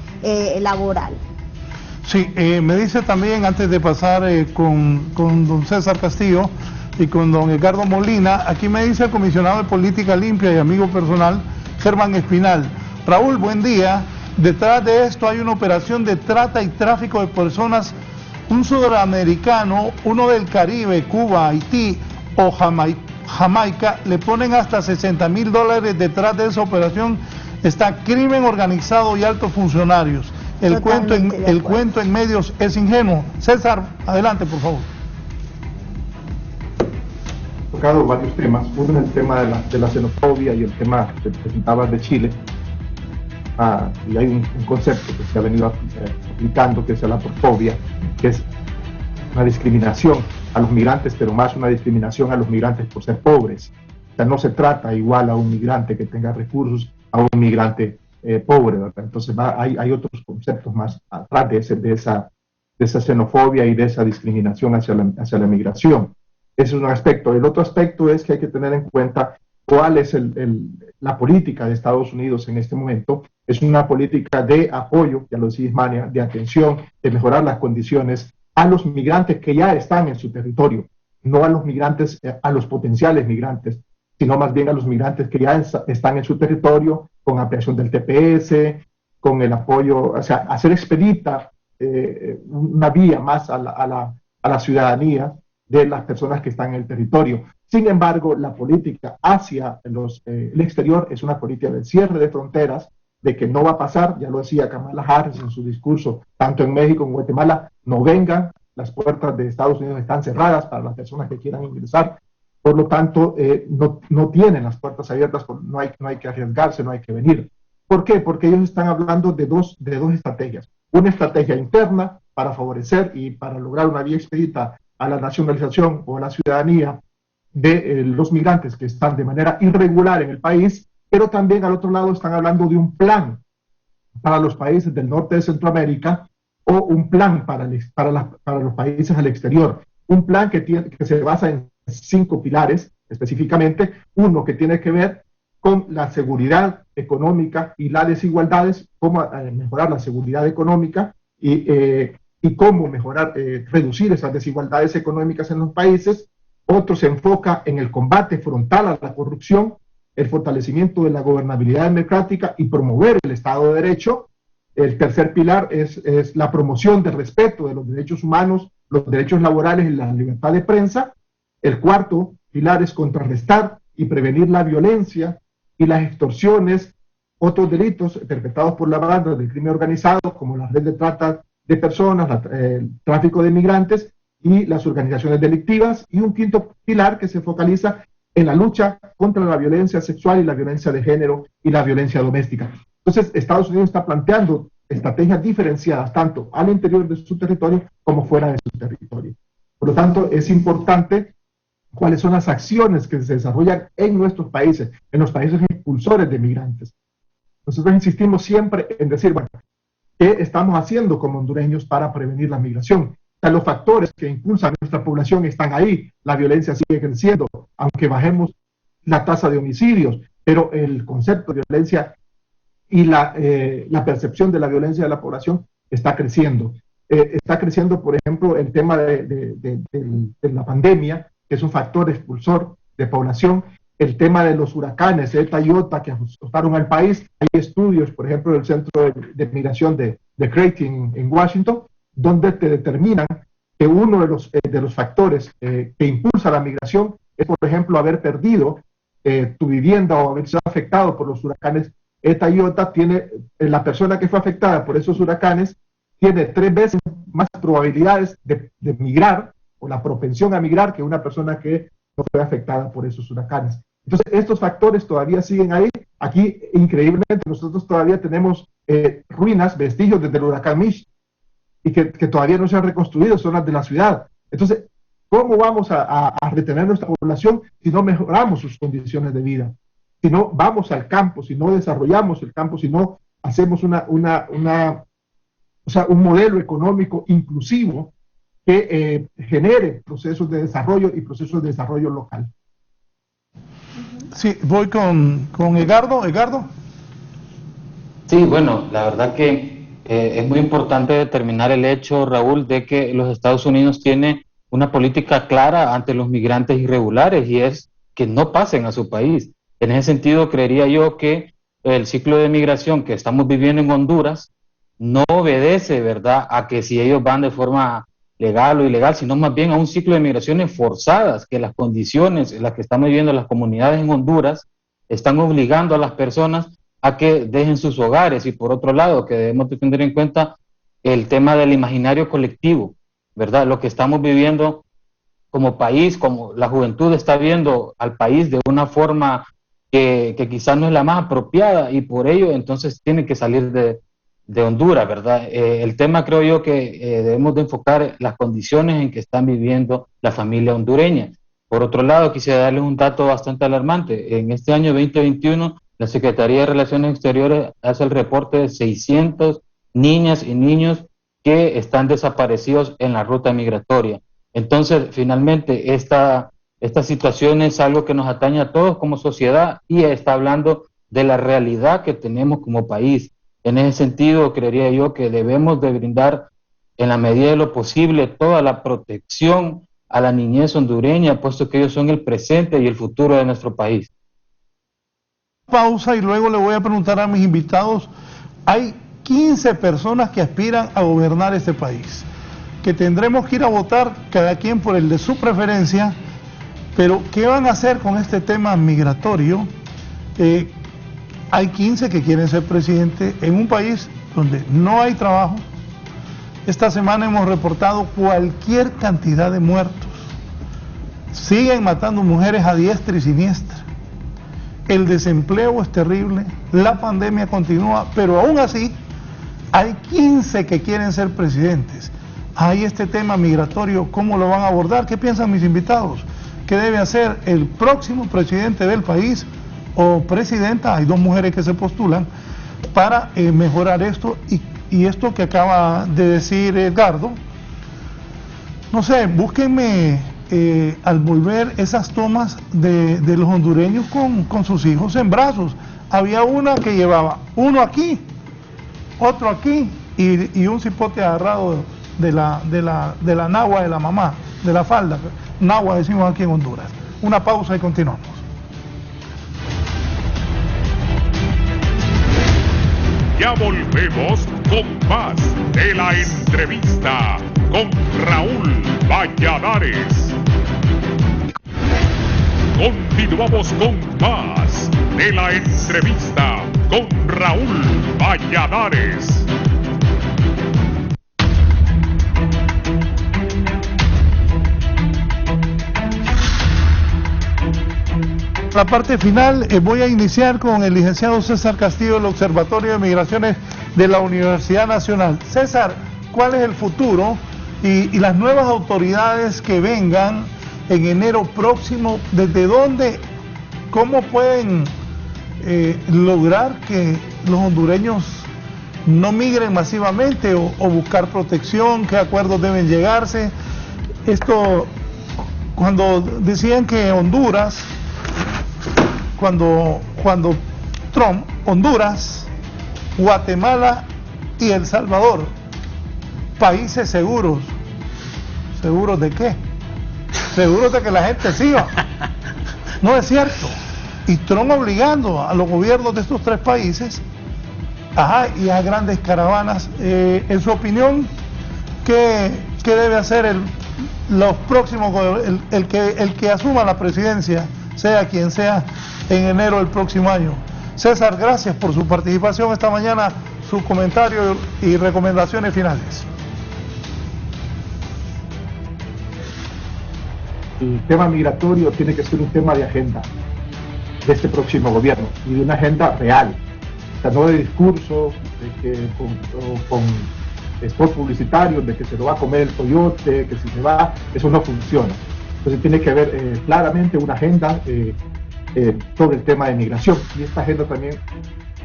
Speaker 1: laboral.
Speaker 3: Sí, me dice también, antes de pasar con don César Castillo y con don Edgardo Molina, aquí me dice el comisionado de Política Limpia y amigo personal, Germán Espinal. Raúl, buen día. Detrás de esto hay una operación de trata y tráfico de personas, un sudamericano, uno del Caribe, Cuba, Haití o Jamaica, le ponen hasta $60,000 detrás de esa operación. Está crimen organizado y altos funcionarios. El cuento en medios es ingenuo. César, adelante, por favor.
Speaker 5: He tocado varios temas. Uno es el tema de la xenofobia y el tema que presentabas de Chile. Y hay un concepto que se ha venido aplicando, que es la aporofobia, que es una discriminación a los migrantes, pero más una discriminación a los migrantes por ser pobres. O sea, no se trata igual a un migrante que tenga recursos a un migrante pobre, ¿verdad? Entonces hay otros conceptos más atrás de esa xenofobia y de esa discriminación hacia la migración. Ese es un aspecto. El otro aspecto es que hay que tener en cuenta cuál es la política de Estados Unidos en este momento. Es una política de apoyo, ya lo decía Ismania, de atención, de mejorar las condiciones a los migrantes que ya están en su territorio, no a los migrantes, a los potenciales migrantes, sino más bien a los migrantes que ya están en su territorio, con ampliación del TPS, con el apoyo, o sea, hacer expedita una vía más a la ciudadanía de las personas que están en el territorio. Sin embargo, la política hacia el exterior es una política de cierre de fronteras, de que no va a pasar, ya lo decía Kamala Harris en su discurso, tanto en México como en Guatemala, no vengan, las puertas de Estados Unidos están cerradas para las personas que quieran ingresar, por lo tanto, no tienen las puertas abiertas, no hay que arriesgarse, no hay que venir. ¿Por qué? Porque ellos están hablando de dos estrategias. Una estrategia interna para favorecer y para lograr una vía expedita a la nacionalización o a la ciudadanía de los migrantes que están de manera irregular en el país, pero también al otro lado están hablando de un plan para los países del norte de Centroamérica o un plan para los países al exterior. Un plan que se basa en 5 pilares específicamente. Uno que tiene que ver con la seguridad económica y las desigualdades, cómo mejorar la seguridad económica y cómo mejorar, reducir esas desigualdades económicas en los países. Otro se enfoca en el combate frontal a la corrupción, el fortalecimiento de la gobernabilidad democrática y promover el Estado de Derecho. El tercer pilar es la promoción del respeto de los derechos humanos, los derechos laborales y la libertad de prensa. El cuarto pilar es contrarrestar y prevenir la violencia y las extorsiones, otros delitos perpetrados por la banda del crimen organizado, como la red de trata de personas, el tráfico de migrantes y las organizaciones delictivas. Y un quinto pilar que se focaliza en la lucha contra la violencia sexual y la violencia de género y la violencia doméstica. Entonces, Estados Unidos está planteando estrategias diferenciadas tanto al interior de su territorio como fuera de su territorio. Por lo tanto, es importante cuáles son las acciones que se desarrollan en nuestros países, en los países expulsores de migrantes. Nosotros insistimos siempre en decir, bueno, ¿qué estamos haciendo como hondureños para prevenir la migración? O sea, los factores que impulsan a nuestra población están ahí, la violencia sigue creciendo, aunque bajemos la tasa de homicidios, pero el concepto de violencia y la percepción de la violencia de la población está creciendo. Está creciendo, por ejemplo, el tema de la pandemia, que es un factor expulsor de población, el tema de los huracanes, Eta y Iota, que asustaron al país. Hay estudios, por ejemplo, del Centro de Migración de Creighton en Washington, donde te determinan que uno de los factores que impulsa la migración es, por ejemplo, haber perdido tu vivienda o haber sido afectado por los huracanes Eta y Iota. La persona que fue afectada por esos huracanes tiene 3 veces más probabilidades de migrar, o la propensión a migrar, que una persona que no fue afectada por esos huracanes. Entonces, estos factores todavía siguen ahí. Aquí, increíblemente, nosotros todavía tenemos ruinas, vestigios desde el huracán Mitch, y que todavía no se han reconstruido, zonas de la ciudad. Entonces, ¿cómo vamos a retener nuestra población si no mejoramos sus condiciones de vida? Si no vamos al campo, si no desarrollamos el campo, si no hacemos un modelo económico inclusivo que genere procesos de desarrollo y procesos de desarrollo local.
Speaker 3: Sí, voy con Edgardo. Edgardo.
Speaker 6: Sí, bueno, la verdad que es muy importante determinar el hecho, Raúl, de que los Estados Unidos tiene una política clara ante los migrantes irregulares y es que no pasen a su país. En ese sentido, creería yo que el ciclo de migración que estamos viviendo en Honduras no obedece, ¿verdad?, a que si ellos van de forma legal o ilegal, sino más bien a un ciclo de migraciones forzadas, que las condiciones en las que están viviendo las comunidades en Honduras están obligando a las personas a que dejen sus hogares. Y por otro lado, que debemos de tener en cuenta el tema del imaginario colectivo, ¿verdad? Lo que estamos viviendo como país, como la juventud está viendo al país de una forma que quizás no es la más apropiada y por ello entonces tienen que salir de Honduras, ¿verdad? El tema creo yo que debemos de enfocar las condiciones en que están viviendo la familia hondureña. Por otro lado, quisiera darles un dato bastante alarmante. En este año 2021, la Secretaría de Relaciones Exteriores hace el reporte de 600 niñas y niños que están desaparecidos en la ruta migratoria. Entonces, finalmente, esta situación es algo que nos atañe a todos como sociedad y está hablando de la realidad que tenemos como país. En ese sentido, creería yo que debemos de brindar en la medida de lo posible toda la protección a la niñez hondureña, puesto que ellos son el presente y el futuro de nuestro país.
Speaker 3: Pausa y luego le voy a preguntar a mis invitados. Hay 15 personas que aspiran a gobernar este país, que tendremos que ir a votar cada quien por el de su preferencia, pero ¿qué van a hacer con este tema migratorio? Hay 15 que quieren ser presidente en un país donde no hay trabajo. Esta semana hemos reportado cualquier cantidad de muertos. Siguen matando mujeres a diestra y siniestra. El desempleo es terrible, la pandemia continúa, pero aún así hay 15 que quieren ser presidentes. Hay este tema migratorio, ¿cómo lo van a abordar? ¿Qué piensan mis invitados? ¿Qué debe hacer el próximo presidente del país o presidenta? Hay dos mujeres que se postulan para mejorar esto y esto que acaba de decir Edgardo. No sé, búsquenme al volver esas tomas de los hondureños con sus hijos en brazos. Había una que llevaba uno aquí, otro aquí y un cipote agarrado de la nagua de la mamá, de la falda. Nagua decimos aquí en Honduras. Una pausa y continuamos.
Speaker 7: Ya volvemos con más de la entrevista con Raúl Valladares. Continuamos con más de la entrevista con Raúl Valladares.
Speaker 3: La parte final voy a iniciar con el licenciado César Castillo del Observatorio de Migraciones de la Universidad Nacional. César, ¿cuál es el futuro y las nuevas autoridades que vengan en enero próximo? ¿Desde dónde, cómo pueden lograr que los hondureños no migren masivamente o buscar protección? ¿Qué acuerdos deben llegarse? Esto, cuando decían que Honduras, cuando Trump, Honduras, Guatemala y El Salvador, países seguros. ¿Seguros de qué? Seguros de que la gente siga. No es cierto. Y Trump obligando a los gobiernos de estos tres países y a grandes caravanas. En su opinión, ¿qué debe hacer los próximos, el que asuma la presidencia, sea quien sea, en enero del próximo año? César, gracias por su participación esta mañana, su comentario y recomendaciones finales.
Speaker 5: El tema migratorio tiene que ser un tema de agenda de este próximo gobierno y de una agenda real, o sea, no de discurso, de que con spots publicitarios, de que se lo va a comer el coyote, que si se va, eso no funciona. Entonces tiene que haber claramente una agenda sobre el tema de migración, y esta agenda también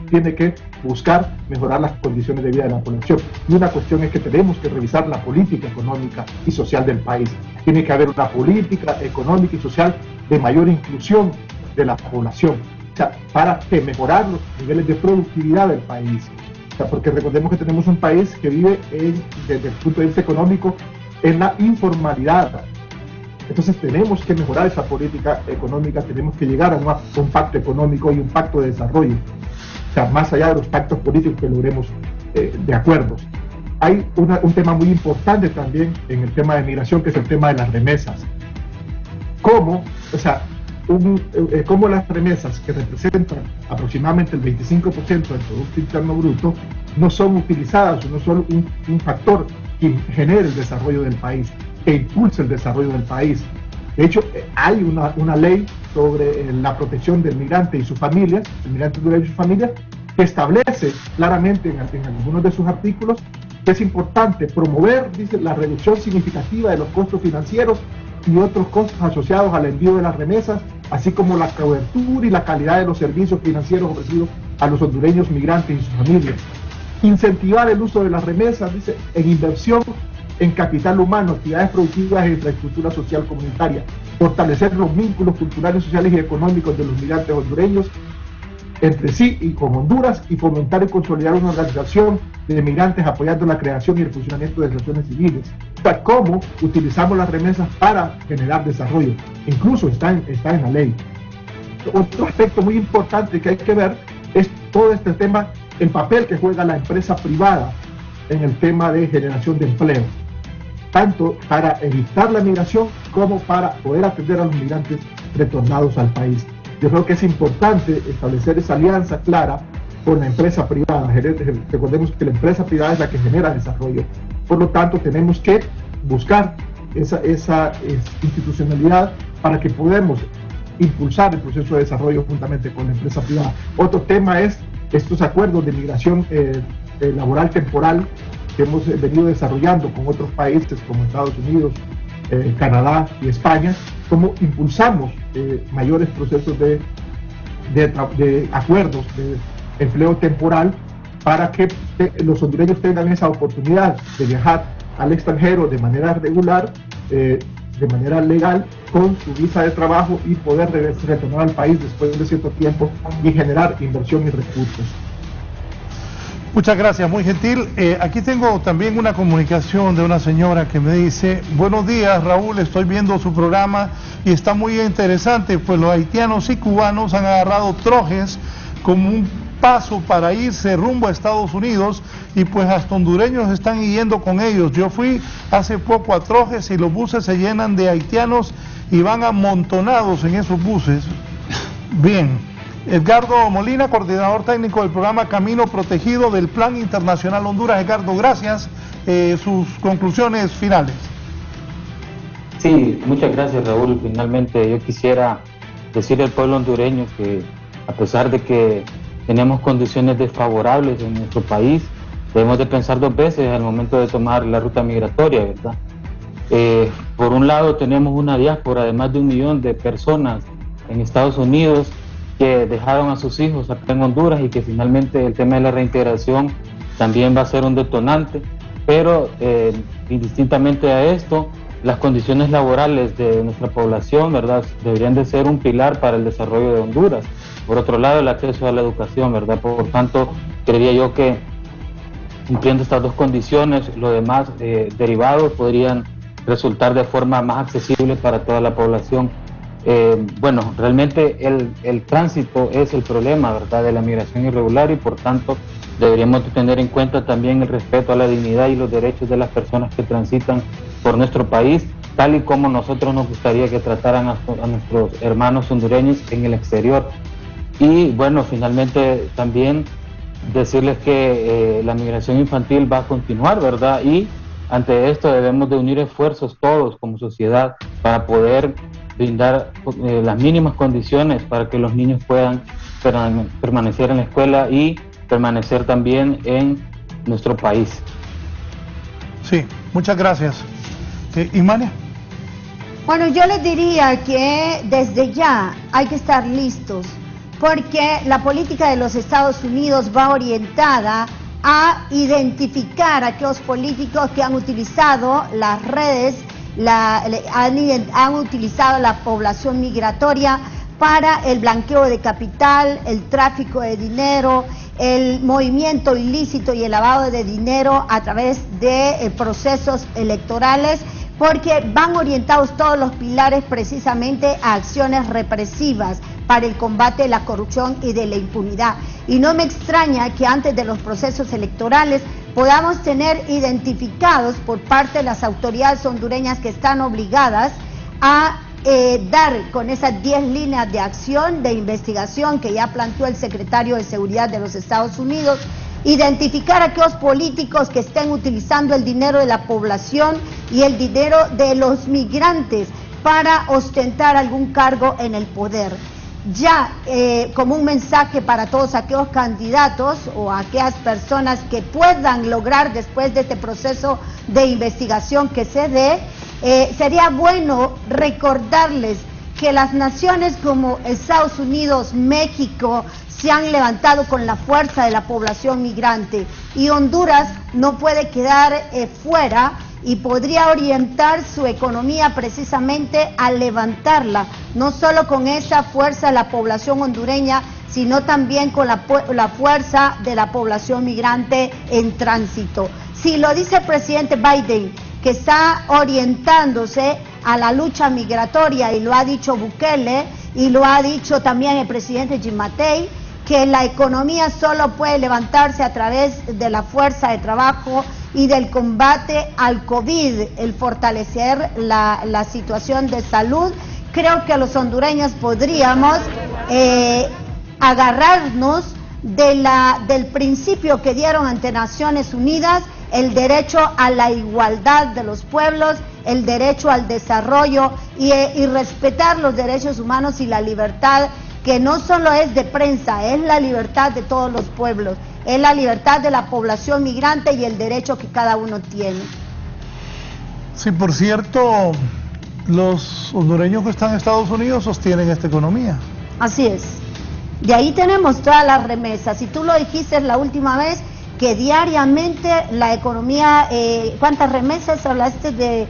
Speaker 5: tiene que buscar mejorar las condiciones de vida de la población. Y una cuestión es que tenemos que revisar la política económica y social del país. Tiene que haber una política económica y social de mayor inclusión de la población, o sea, para mejorar los niveles de productividad del país. O sea, porque recordemos que tenemos un país que vive desde el punto de vista económico en la informalidad. Entonces tenemos que mejorar esa política económica, tenemos que llegar a un pacto económico y un pacto de desarrollo, o sea, más allá de los pactos políticos que logremos de acuerdos. Hay un tema muy importante también en el tema de migración, que es el tema de las remesas. ¿Cómo las remesas, que representan aproximadamente el 25% del Producto Interno Bruto, no son utilizadas o no son un factor que genere el desarrollo del país, que impulse el desarrollo del país? De hecho, hay una ley sobre la protección del migrante y sus familias, el migrante hondureño y sus familias, que establece claramente en algunos de sus artículos que es importante promover, dice, la reducción significativa de los costos financieros y otros costos asociados al envío de las remesas, así como la cobertura y la calidad de los servicios financieros ofrecidos a los hondureños migrantes y sus familias. Incentivar el uso de las remesas, dice, en inversión en capital humano, actividades productivas e infraestructura social comunitaria, fortalecer los vínculos culturales, sociales y económicos de los migrantes hondureños entre sí y con Honduras, y fomentar y consolidar una organización de migrantes apoyando la creación y el funcionamiento de relaciones civiles. O sea, cómo utilizamos las remesas para generar desarrollo, incluso está en la ley. Otro aspecto muy importante que hay que ver es todo este tema, el papel que juega la empresa privada en el tema de generación de empleo, tanto para evitar la migración como para poder atender a los migrantes retornados al país. Yo creo que es importante establecer esa alianza clara con la empresa privada. Recordemos que la empresa privada es la que genera desarrollo. Por lo tanto, tenemos que buscar esa institucionalidad para que podamos impulsar el proceso de desarrollo juntamente con la empresa privada. Otro tema es estos acuerdos de migración laboral temporal que hemos venido desarrollando con otros países como Estados Unidos, Canadá y España, cómo impulsamos mayores procesos de acuerdos de empleo temporal para que los hondureños tengan esa oportunidad de viajar al extranjero de manera regular, de manera legal, con su visa de trabajo y poder retornar al país después de cierto tiempo y generar inversión y recursos.
Speaker 3: Muchas gracias, muy gentil. Aquí tengo también una comunicación de una señora que me dice: buenos días, Raúl, estoy viendo su programa y está muy interesante, pues los haitianos y cubanos han agarrado trojes como un paso para irse rumbo a Estados Unidos, y pues hasta hondureños están yendo con ellos. Yo fui hace poco a Trojes y los buses se llenan de haitianos y van amontonados en esos buses. Bien. Edgardo Molina, coordinador técnico del programa Camino Protegido del Plan Internacional Honduras. Edgardo, gracias. Sus conclusiones finales.
Speaker 6: Sí, muchas gracias, Raúl. Finalmente yo quisiera decirle al pueblo hondureño que, a pesar de que tenemos condiciones desfavorables en nuestro país, debemos de pensar dos veces al momento de tomar la ruta migratoria, ¿verdad? Por un lado tenemos una diáspora de más de 1 millón de personas en Estados Unidos que dejaron a sus hijos acá en Honduras, y que finalmente el tema de la reintegración también va a ser un detonante, pero indistintamente a esto, las condiciones laborales de nuestra población, ¿verdad?, deberían de ser un pilar para el desarrollo de Honduras. Por otro lado, el acceso a la educación, ¿verdad? Por tanto, creería yo que cumpliendo estas dos condiciones, los demás derivados podrían resultar de forma más accesible para toda la población. Bueno, realmente el tránsito es el problema, ¿verdad?, de la migración irregular, y por tanto deberíamos tener en cuenta también el respeto a la dignidad y los derechos de las personas que transitan por nuestro país, tal y como nosotros nos gustaría que trataran a nuestros hermanos hondureños en el exterior. Y bueno, finalmente también decirles que la migración infantil va a continuar, ¿verdad?, y ante esto debemos de unir esfuerzos todos como sociedad para poder brindar las mínimas condiciones para que los niños puedan permanecer en la escuela y permanecer también en nuestro país.
Speaker 3: Sí, muchas gracias. Imania.
Speaker 1: Bueno, yo les diría que desde ya hay que estar listos, porque la política de los Estados Unidos va orientada a identificar a aquellos políticos que han utilizado las redes, han utilizado la población migratoria para el blanqueo de capital, el tráfico de dinero, el movimiento ilícito y el lavado de dinero a través de procesos electorales, porque van orientados todos los pilares precisamente a acciones represivas para el combate de la corrupción y de la impunidad. Y no me extraña que antes de los procesos electorales podamos tener identificados por parte de las autoridades hondureñas que están obligadas a dar con esas 10 líneas de acción, de investigación que ya planteó el secretario de Seguridad de los Estados Unidos, identificar a aquellos políticos que estén utilizando el dinero de la población y el dinero de los migrantes para ostentar algún cargo en el poder. Ya como un mensaje para todos aquellos candidatos o aquellas personas que puedan lograr después de este proceso de investigación que se dé, sería bueno recordarles que las naciones como Estados Unidos, México, se han levantado con la fuerza de la población migrante y Honduras no puede quedar fuera y podría orientar su economía precisamente a levantarla, no solo con esa fuerza de la población hondureña, sino también con la fuerza de la población migrante en tránsito. Si lo dice el presidente Biden, que está orientándose a la lucha migratoria, y lo ha dicho Bukele, y lo ha dicho también el presidente Gimatei, que la economía solo puede levantarse a través de la fuerza de trabajo y del combate al COVID, el fortalecer la situación de salud. Creo que los hondureños podríamos agarrarnos del principio que dieron ante Naciones Unidas, el derecho a la igualdad de los pueblos, el derecho al desarrollo y respetar los derechos humanos y la libertad, que no solo es de prensa, es la libertad de todos los pueblos, es la libertad de la población migrante y el derecho que cada uno tiene.
Speaker 3: Sí, por cierto, los hondureños que están en Estados Unidos sostienen esta economía.
Speaker 1: Así es. De ahí tenemos todas las remesas. Y tú lo dijiste la última vez, que diariamente la economía, ¿cuántas remesas hablaste de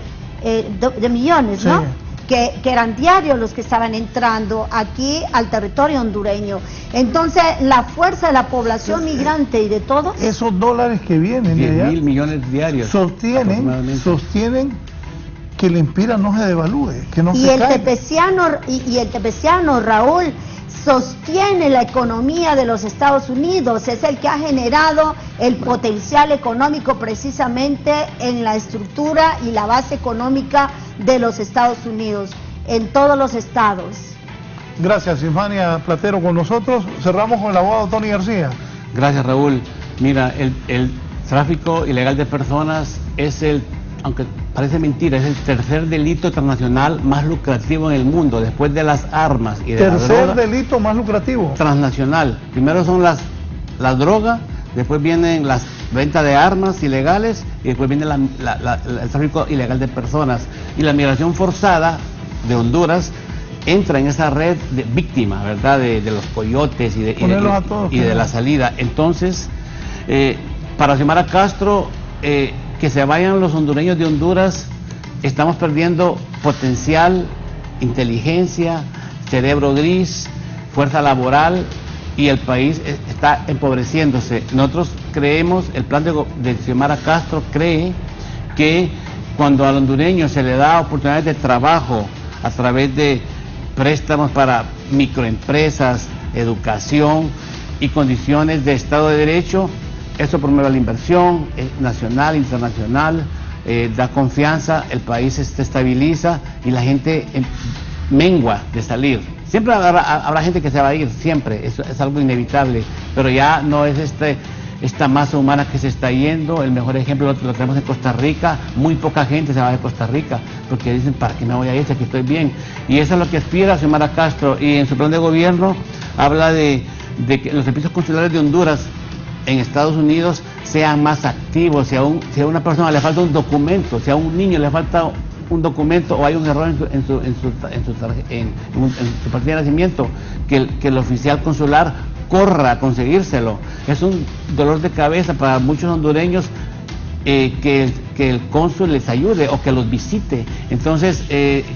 Speaker 1: millones,
Speaker 3: sí,
Speaker 1: no? Que eran diarios los que estaban entrando aquí al territorio hondureño. Entonces, la fuerza de la población migrante y de todo,
Speaker 3: esos dólares que vienen de allá,
Speaker 4: 10.000 millones diarios
Speaker 3: sostienen que el Empira no se devalúe, que no
Speaker 1: y
Speaker 3: se
Speaker 1: el
Speaker 3: caiga.
Speaker 1: tepeciano, Raúl, sostiene la economía de los Estados Unidos, es el que ha generado el potencial económico precisamente en la estructura y la base económica de los Estados Unidos, en todos los estados.
Speaker 3: Gracias, Ifania Platero, con nosotros. Cerramos con el abogado Tony García.
Speaker 4: Gracias, Raúl. Mira, el tráfico ilegal de personas es aunque parece mentira, es el tercer delito internacional más lucrativo en el mundo, después de las armas y de la droga.
Speaker 3: Tercer delito más lucrativo.
Speaker 4: Transnacional. Primero son las drogas, después vienen las ventas de armas ilegales y después viene el tráfico ilegal de personas. Y la migración forzada de Honduras entra en esa red de víctimas, ¿verdad? De los coyotes y de la salida. Entonces, para Xiomara Castro, que se vayan los hondureños de Honduras, estamos perdiendo potencial, inteligencia, cerebro gris, fuerza laboral, y el país está empobreciéndose. Nosotros creemos, el plan de Xiomara Castro cree que cuando al hondureño se le da oportunidades de trabajo a través de préstamos para microempresas, educación y condiciones de Estado de Derecho, eso promueve la inversión nacional, internacional, da confianza, el país se estabiliza y la gente mengua de salir. Siempre habrá gente que se va a ir, siempre, eso es algo inevitable, pero ya no es esta masa humana que se está yendo. El mejor ejemplo lo tenemos en Costa Rica. Muy poca gente se va de Costa Rica porque dicen, ¿para qué me voy a ir? Aquí estoy bien. Y eso es lo que aspira Xiomara Castro, y en su plan de gobierno habla de que los servicios consulares de Honduras en Estados Unidos sean más activos. Si a una persona le falta un documento, si a un niño le falta un documento o hay un error en su partida de nacimiento, que el oficial consular corra a conseguírselo. Es un dolor de cabeza para muchos hondureños que el cónsul les ayude o que los visite. Entonces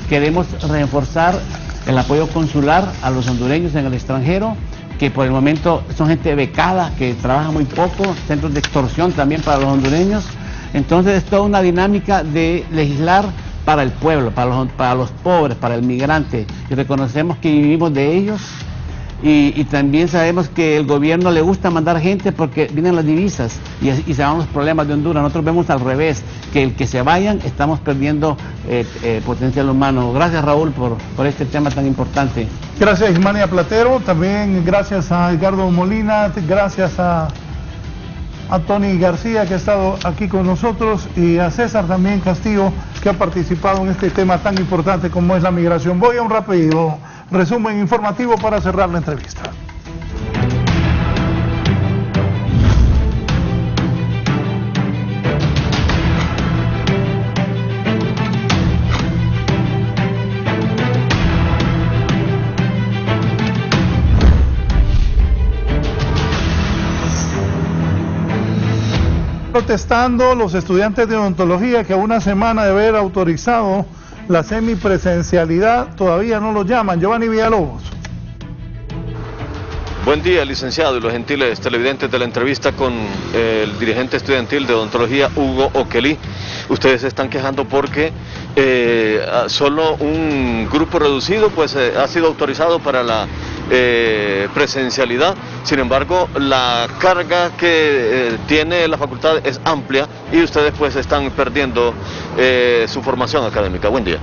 Speaker 4: queremos reforzar el apoyo consular a los hondureños en el extranjero, que por el momento son gente becada, que trabaja muy poco, centros de extorsión también para los hondureños. Entonces es toda una dinámica de legislar para el pueblo, para los pobres, para el migrante, y reconocemos que vivimos de ellos, y también sabemos que el gobierno le gusta mandar gente porque vienen las divisas y se van los problemas de Honduras. Nosotros vemos al revés, que el que se vayan estamos perdiendo potencial humano. Gracias, Raúl, por este tema tan importante.
Speaker 3: Gracias, Ismania Platero, también gracias a Edgardo Molina, gracias a Tony García, que ha estado aquí con nosotros, y a César también Castillo, que ha participado en este tema tan importante como es la migración. Voy a un rápido resumen informativo para cerrar la entrevista. Protestando los estudiantes de odontología que a una semana de haber autorizado la semipresencialidad todavía no lo llaman. Giovanni Villalobos.
Speaker 9: Buen día, licenciado, y los gentiles televidentes de la entrevista con el dirigente estudiantil de odontología, Hugo Okelí. Ustedes se están quejando porque solo un grupo reducido pues ha sido autorizado para la presencialidad. Sin embargo, la carga que tiene la facultad es amplia y ustedes pues están perdiendo su formación académica. Buen día.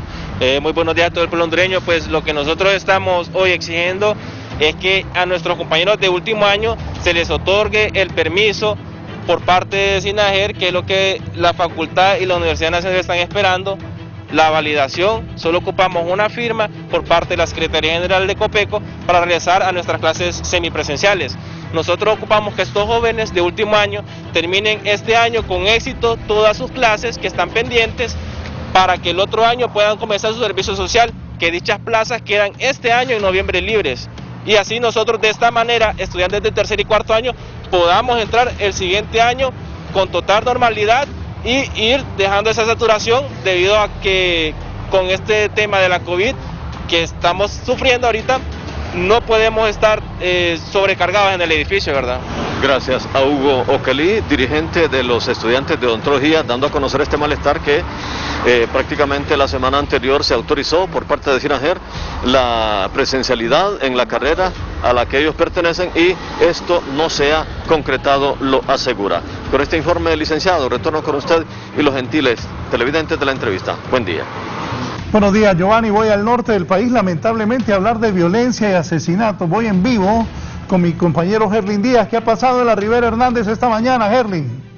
Speaker 10: Muy buenos días a todo el pueblo hondureño. Pues lo que nosotros estamos hoy exigiendo es que a nuestros compañeros de último año se les otorgue el permiso por parte de SINAGER, que es lo que la facultad y la Universidad Nacional están esperando. La validación, solo ocupamos una firma por parte de la Secretaría General de COPECO para regresar a nuestras clases semipresenciales. Nosotros ocupamos que estos jóvenes de último año terminen este año con éxito todas sus clases que están pendientes, para que el otro año puedan comenzar su servicio social, que dichas plazas quedan este año en noviembre libres. Y así nosotros de esta manera, estudiantes de tercer y cuarto año, podamos entrar el siguiente año con total normalidad y ir dejando esa saturación, debido a que con este tema de la COVID que estamos sufriendo ahorita, no podemos estar sobrecargados en el edificio, ¿verdad?
Speaker 9: Gracias a Hugo Okelí, dirigente de los estudiantes de odontología, dando a conocer este malestar que prácticamente la semana anterior se autorizó por parte de SINAGER la presencialidad en la carrera a la que ellos pertenecen, y esto no se ha concretado, lo asegura. Con este informe, licenciado, retorno con usted y los gentiles televidentes de la entrevista. Buen día.
Speaker 3: Buenos días, Giovanni. Voy al norte del país, lamentablemente, a hablar de violencia y asesinato. Voy en vivo con mi compañero Gerlin Díaz. ¿Qué ha pasado en la Rivera Hernández esta mañana, Gerlin?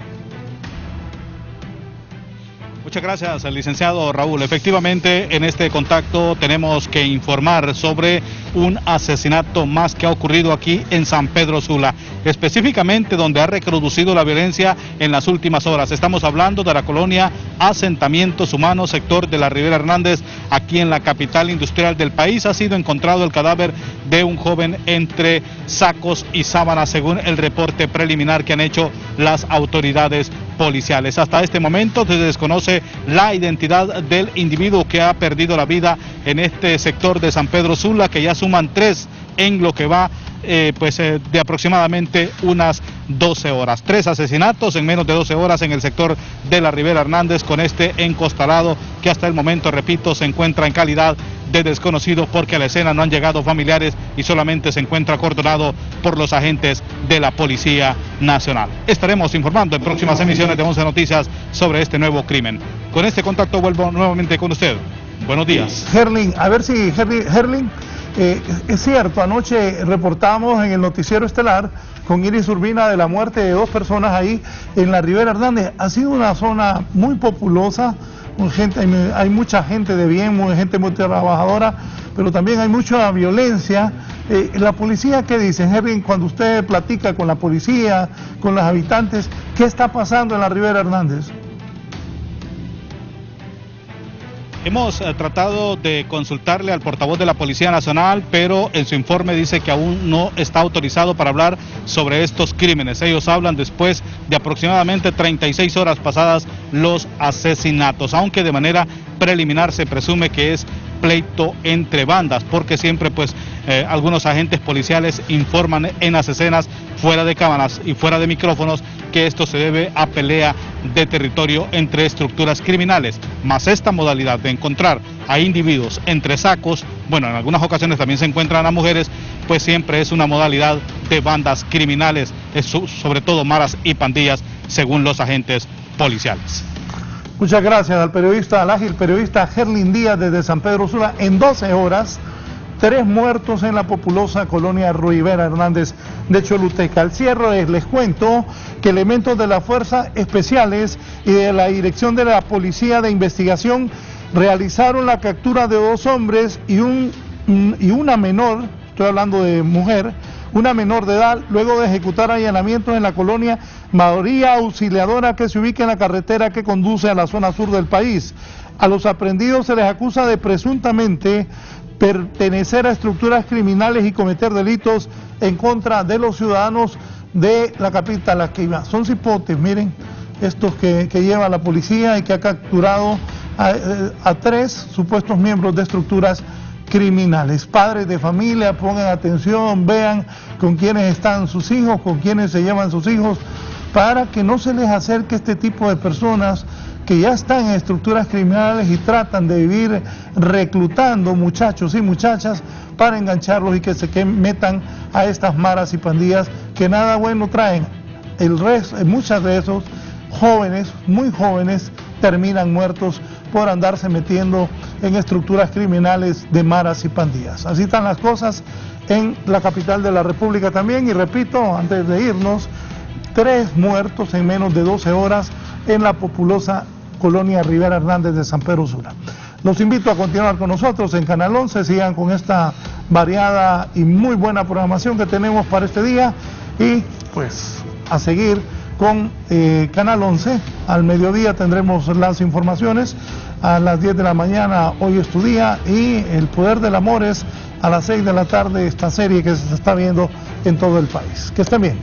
Speaker 11: Muchas gracias, licenciado Raúl. Efectivamente, en este contacto tenemos que informar sobre un asesinato más que ha ocurrido aquí en San Pedro Sula, específicamente donde ha recrudecido la violencia en las últimas horas. Estamos hablando de la colonia Asentamientos Humanos, sector de la Rivera Hernández, aquí en la capital industrial del país. Ha sido encontrado el cadáver de un joven entre sacos y sábanas, según el reporte preliminar que han hecho las autoridades policiales. Hasta este momento se desconoce la identidad del individuo que ha perdido la vida en este sector de San Pedro Sula, que ya suman 3 en lo que va de aproximadamente unas 12 horas. 3 asesinatos en menos de 12 horas en el sector de la Rivera Hernández, con este encostalado que hasta el momento, repito, se encuentra en calidad de desconocido, porque a la escena no han llegado familiares y solamente se encuentra acordonado por los agentes de la Policía Nacional. Estaremos informando en próximas emisiones de 11 Noticias sobre este nuevo crimen. Con este contacto vuelvo nuevamente con usted. Buenos días.
Speaker 3: Gerlin, a ver si Gerlin, es cierto, anoche reportamos en el noticiero estelar con Iris Urbina de la muerte de 2 personas ahí en la Rivera Hernández. Ha sido una zona muy populosa, hay mucha gente de bien, gente muy trabajadora, pero también hay mucha violencia. La policía, ¿qué dice, Gerlin, cuando usted platica con la policía, con los habitantes? ¿Qué está pasando en la Rivera Hernández?
Speaker 11: Hemos tratado de consultarle al portavoz de la Policía Nacional, pero en su informe dice que aún no está autorizado para hablar sobre estos crímenes. Ellos hablan después de aproximadamente 36 horas pasadas los asesinatos, aunque de manera preliminar se presume que es pleito entre bandas, porque siempre pues algunos agentes policiales informan en las escenas fuera de cámaras y fuera de micrófonos que esto se debe a pelea de territorio entre estructuras criminales, más esta modalidad de encontrar a individuos entre sacos, bueno, en algunas ocasiones también se encuentran a mujeres, pues siempre es una modalidad de bandas criminales, sobre todo maras y pandillas, según los agentes policiales.
Speaker 3: Muchas gracias al ágil periodista Gerlin Díaz desde San Pedro Sula. En 12 horas, 3 muertos en la populosa colonia Rivera Hernández de Choluteca. Al cierre les cuento que elementos de las fuerzas especiales y de la dirección de la Policía de Investigación realizaron la captura de 2 hombres y una menor, estoy hablando de mujer, una menor de edad, luego de ejecutar allanamientos en la colonia María Auxiliadora, que se ubica en la carretera que conduce a la zona sur del país. A los aprendidos se les acusa de presuntamente pertenecer a estructuras criminales y cometer delitos en contra de los ciudadanos de la capital. Aquí son cipotes, miren, estos que lleva la policía y que ha capturado a 3 supuestos miembros de estructuras criminales. Padres de familia, pongan atención, vean con quiénes están sus hijos, con quiénes se llevan sus hijos, para que no se les acerque este tipo de personas que ya están en estructuras criminales y tratan de vivir reclutando muchachos y muchachas para engancharlos y que se metan a estas maras y pandillas que nada bueno traen. Muchas de esos jóvenes, muy jóvenes, terminan muertos por andarse metiendo en estructuras criminales de maras y pandillas. Así están las cosas en la capital de la República también, y repito, antes de irnos, 3 muertos en menos de 12 horas en la populosa colonia Rivera Hernández de San Pedro Sula. Los invito a continuar con nosotros en Canal 11, sigan con esta variada y muy buena programación que tenemos para este día, y pues a seguir con Canal 11. Al mediodía tendremos las informaciones, a las 10 de la mañana Hoy es tu día, y El Poder del Amor es a las 6 de la tarde, esta serie que se está viendo en todo el país. Que estén bien.